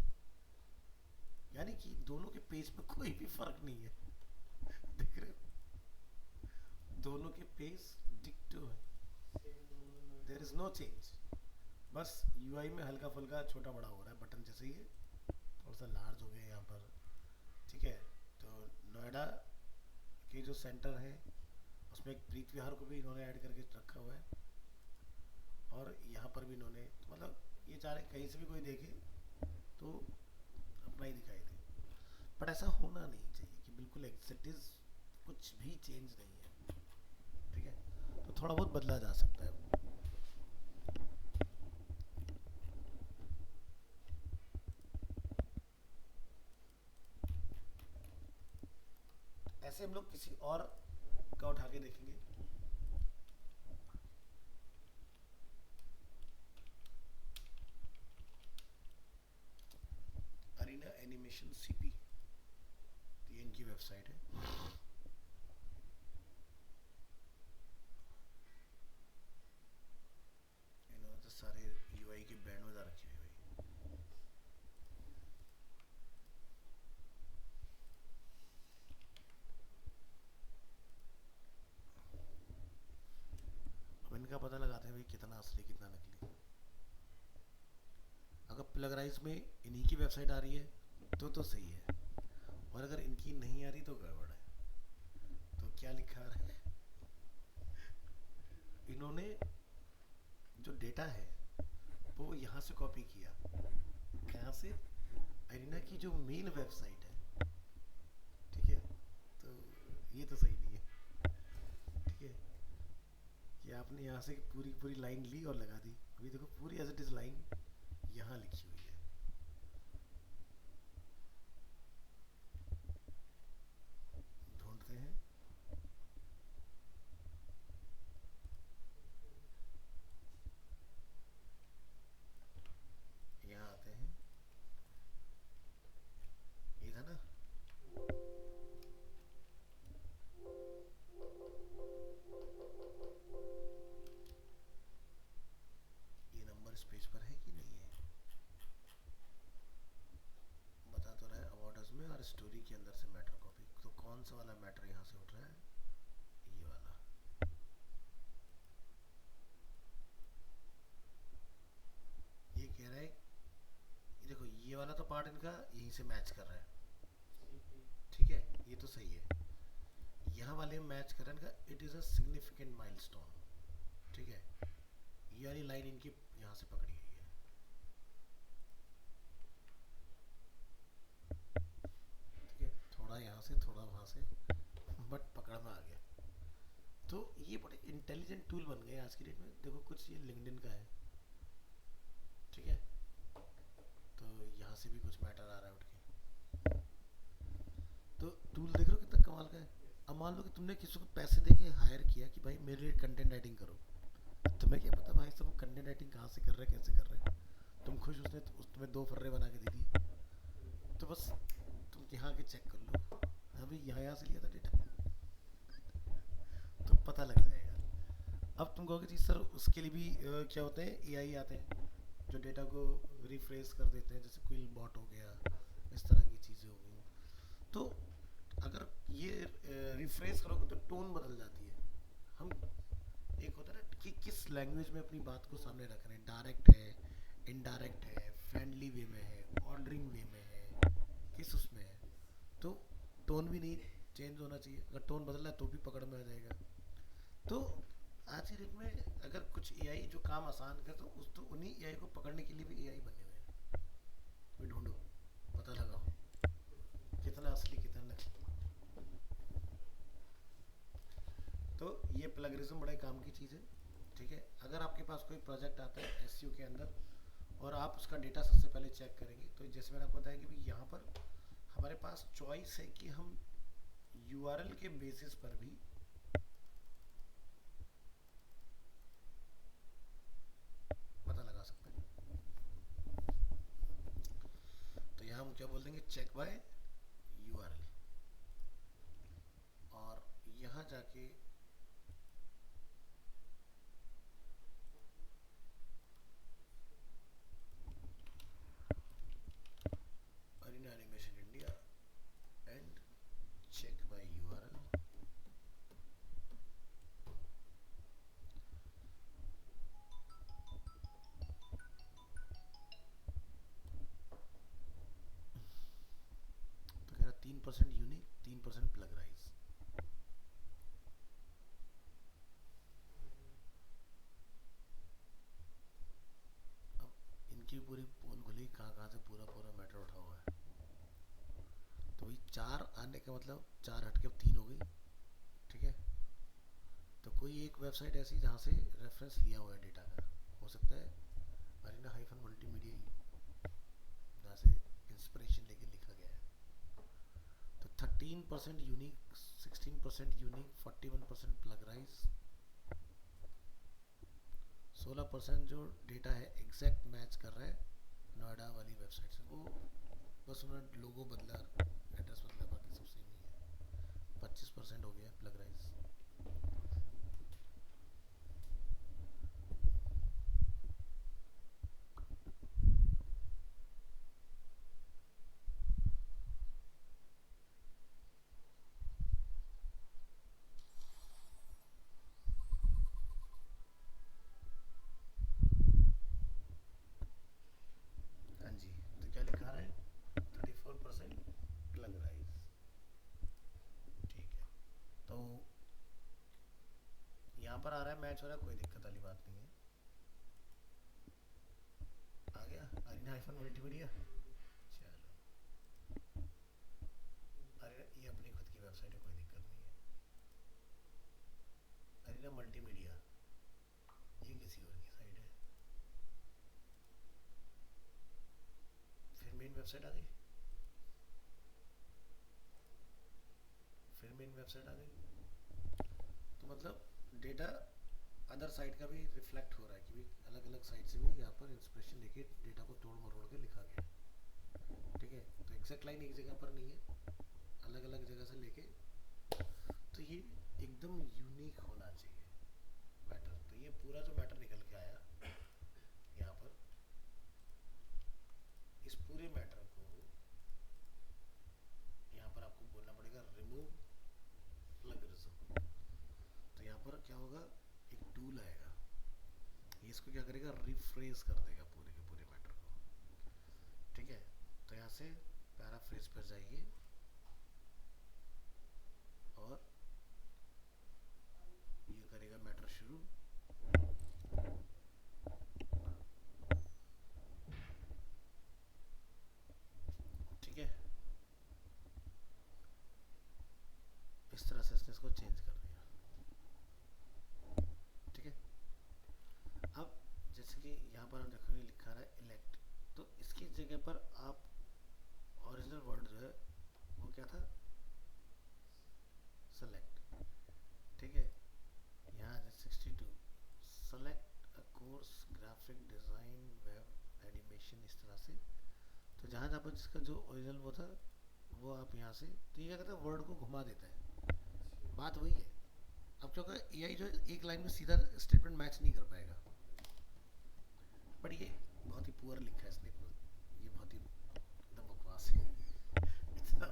यानी कि दोनों के पेज पे कोई भी फर्क नहीं है, देख रहे हो, दोनों के पेज डिक्टो है, देयर इज नो चेंज, बस यूआई में हल्का फुल्का छोटा बड़ा हो रहा है, बटन जैसे ही थोड़ा सा लार्ज हो गया यहाँ पर, ठीक है। तो नोएडा के जो सेंटर है उसमें एक प्रीत विहार को भी इन्होंने ऐड करके रखा हुआ है, और यहाँ पर भी इन्होंने, तो मतलब ये चाह रहे कहीं से भी कोई देखे तो अपना ही दिखाई दे, बट ऐसा होना नहीं चाहिए कि बिल्कुल एक्सेटिव कुछ भी चेंज नहीं है, ठीक है। तो थोड़ा बहुत बदला जा सकता है। ऐसे हम लोग किसी और का उठा के देखेंगे, अरीना एनिमेशन सीपी, ये इनकी वेबसाइट है। इन्होंने तो सारे यूआई के बैंड बजा रखे हैं भाई। अब इनका पता लगाते हैं भाई कितना असली कितना नकली। अगर प्लगराइज में इन्हीं की वेबसाइट आ रही है तो सही है, और अगर इनकी नहीं आ रही तो गड़बड़ है। तो क्या लिखा है, इन्होंने जो डेटा है वो यहाँ से कॉपी किया, कहाँ से, अरीना की जो मेन वेबसाइट है, ठीक है। तो ये तो सही नहीं है, ठीक है, कि आपने यहाँ से पूरी पूरी लाइन ली और लगा दी। अभी देखो पूरी एज इट इज लाइन यहाँ लिखी हुई है। ढूंढते हैं। यहाँ आते हैं, ये था ना। ये नंबर इस पेज पर है कि नहीं है, बता तो रहा है अबाउट अस में और स्टोरी के अंदर से मैटर कॉपी। तो कौन सा वाला मैटर यहाँ से उठ रहा है, ये वाला। ये कह रहा है, ये देखो ये वाला तो पार्ट इनका यहीं से मैच कर रहा है, ठीक है, ये तो सही है। यहाँ वाले मैच कर रहा है इनका, it is a significant milestone, ठीक है। ये वाली लाइन इनकी यहाँ से पकड़ी गई है, ठीक है। थोड़ा यहाँ से थोड़ा वहाँ से, बट पकड़ में आ गया। तो ये बड़े इंटेलिजेंट टूल बन गए आज की डेट में। देखो कुछ ये लिंक्डइन का है, ठीक है, तो यहाँ से भी कुछ मैटर आ रहा है उठ के। तो टूल देख रहे हो कितना कमाल का है। अब मान लो कि तुमने किसी को पैसे दे के हायर किया कि भाई मेरे लिए कंटेंट राइटिंग करो, तुम्हें क्या पता भाई सब कंटेंट राइटिंग कहाँ से कर रहे हैं, कैसे कर रहे हैं। तुम खुश, उसने तुम्हें 2 फर्रे बना के दे दिए, तो बस तुम यहाँ के चेक कर लो, अभी यहाँ से लिया था डेटा, तो पता लग जाएगा। अब तुम कहोगे जी सर उसके लिए भी क्या होते हैं, एआई आते हैं जो डेटा को रिफ्रेश कर देते हैं, जैसे क्विल बॉट हो गया, इस तरह की चीज़ें हो गई। तो अगर ये रिफ्रेश करोगे तो टोन बदल जाती है। हम एक होता है ना कि किस लैंग्वेज में अपनी बात को सामने रख रहे हैं, डायरेक्ट है, इनडायरेक्ट है, फ्रेंडली वे में है, ऑर्डरिंग वे में है, किस उसमें है। तो टोन भी नहीं चेंज होना चाहिए, अगर टोन बदल रहा है तो भी पकड़ में आ जाएगा। तो आज की डेट में अगर कुछ एआई जो काम आसान कर, तो उस तो उन्हीं एआई को पकड़ने के लिए भी एआई बने हुए हैं। कोई ढूंढो, पता लगाओ कितना असली कितना नकली। तो ये प्लगरिज्म बड़े काम की चीज़ है, ठीक है। अगर आपके पास कोई प्रोजेक्ट आता है एसईओ के अंदर और आप उसका डेटा सबसे पहले चेक करेंगे, तो जैसे मैंने आपको बताया कि भाई यहाँ पर हमारे पास चॉइस है कि हम यूआरएल के बेसिस पर भी पता लगा सकते हैं। तो यहाँ हम क्या बोल देंगे, चेक बाय यूआरएल, और यहाँ जाके Arena Animation India and check by URL. तो कह रहा 3% यूनिक, 3% प्लगराइज। अब इनकी पूरी पोल खुली, कहाँ से पूरा पूरा मैटर उठा हुआ है। तो भाई 4 आने का मतलब 4 हट के 3 हो गई, ठीक है। तो कोई एक वेबसाइट ऐसी जहाँ से रेफरेंस लिया हुआ है डेटा का, हो सकता है अरीना हाइफन मल्टीमीडिया ही, जहाँ से इंस्पिरेशन लेके लिखा गया है। तो 13% यूनिक, 16% यूनिक, 41% प्लगराइज, 16% जो डेटा है एग्जैक्ट मैच कर रहा है नोएडा वाली वेबसाइट से। वो बस उन्होंने लोगो बदला, एड्रेस बदला, बाकी सब सेम ही है। 25% हो गया प्लगराइज। हाँ जी, तो क्या लिखा रहा है, 34% प्लगराइज, ठीक है। तो यहाँ पर आ रहा है मैच हो रहा है, कोई दिक्कत वाली बात नहीं है। आ गया अरीना हाइफन मल्टीमीडिया, चलो। अरे ये अपनी खुद की वेबसाइट है, कोई दिक्कत नहीं है। अरीना मल्टीमीडिया, वेबसाइट आ गई, फिर मेन वेबसाइट आ गई। तो मतलब डेटा अदर साइड का भी रिफ्लेक्ट हो रहा है कि भी अलग अलग साइड से भी यहाँ पर इंस्पिरेशन लेके डेटा को तोड़ मरोड़ के लिखा गया। ठीक है, तो एग्जैक्ट लाइन एक जगह पर नहीं है, अलग अलग जगह से लेके, तो ये एकदम यूनिक होना चाहिए मैटर। तो ये पूरा जो मैटर निकल के आया यहाँ पर, इस पूरे मैटर को यहाँ पर आपको बोलना पड़ेगा रिमूव प्लगरिज्म। तो यहाँ पर क्या होगा, एक टूल आएगा, ये इसको क्या करेगा, रिफ्रेज कर देगा पूरे के पूरे मैटर को। ठीक है, तो यहाँ से पैराफ्रेज पर जाइए और ये करेगा मैटर शुरू। ठीक है, इस तरह से इसने इसको चेंज कर दिया। ठीक है, अब जैसे कि यहाँ पर हम देखोगे लिखा रहा है इलेक्ट, तो इसकी जगह पर आप ओरिजिनल वर्ड जो है वो क्या था, सेलेक्ट। ठीक है, यहाँ 62 select a course graphic design web animation, इस तरह से। तो जहाँ जहाँ पर जिसका जो ओरिजिनल वो था वो आप यहाँ से, तो ये क्या कहता है, वर्ड को घुमा देता है। बात वही है, अब क्या होगा, एआई जो है एक लाइन में सीधा स्टेटमेंट मैच नहीं कर पाएगा, बट ये बहुत ही पुअर लिखा है इसने, ये बहुत ही एकदम बकवास है। इतना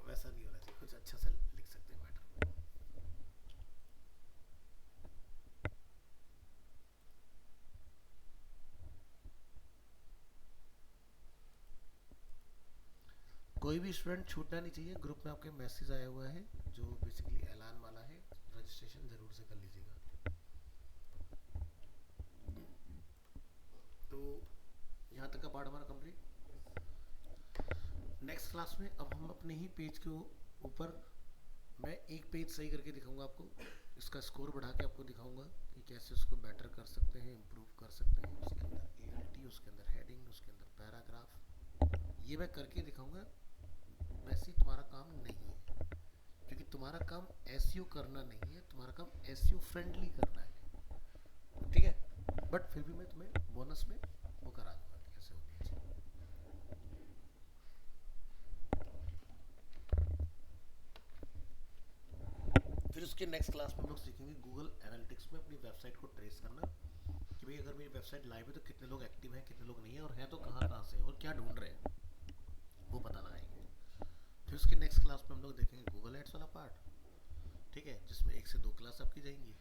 वैसा नहीं होना चाहिए, कुछ अच्छा सा लिख सकते हैं मैटर में। कोई भी स्टूडेंट छूटना नहीं चाहिए। ग्रुप में आपके मैसेज आया हुआ है जो बेसिकली ऐलान वाला है, रजिस्ट्रेशन ज़रूर से कर लीजिएगा। तो यहाँ तक का पार्ट हमारा कंप्लीट। नेक्स्ट क्लास में अब हम अपने ही पेज के ऊपर, मैं एक पेज सही करके दिखाऊंगा आपको, इसका स्कोर बढ़ा के आपको दिखाऊंगा कि कैसे उसको बेटर कर सकते हैं, इम्प्रूव कर सकते हैं। उसके अंदर ALT, उसके अंदर हेडिंग, उसके अंदर पैराग्राफ, ये मैं करके दिखाऊंगा। वैसे ही तुम्हारा काम नहीं है, क्योंकि तुम्हारा काम SEO करना नहीं है, तुम्हारा काम SEO फ्रेंडली करना है। ठीक है, बट फिर भी मैं तुम्हें बोनस में वो करा दूंगा कि कैसे होनी चाहिए। फिर उसके नेक्स्ट क्लास में हम लोग सीखेंगे गूगल एनालिटिक्स में अपनी वेबसाइट को ट्रेस करना, कि भाई अगर मेरी वेबसाइट लाइव है तो कितने लोग एक्टिव हैं, कितने लोग नहीं है, और हैं तो कहाँ कहाँ से और क्या ढूंढ रहे हैं, वो पता लगाएंगे। फिर उसके नेक्स्ट क्लास में हम लोग देखेंगे गूगल एड्स वाला पार्ट। ठीक है, जिसमें 1 से 2 क्लास आपकी जाएंगी।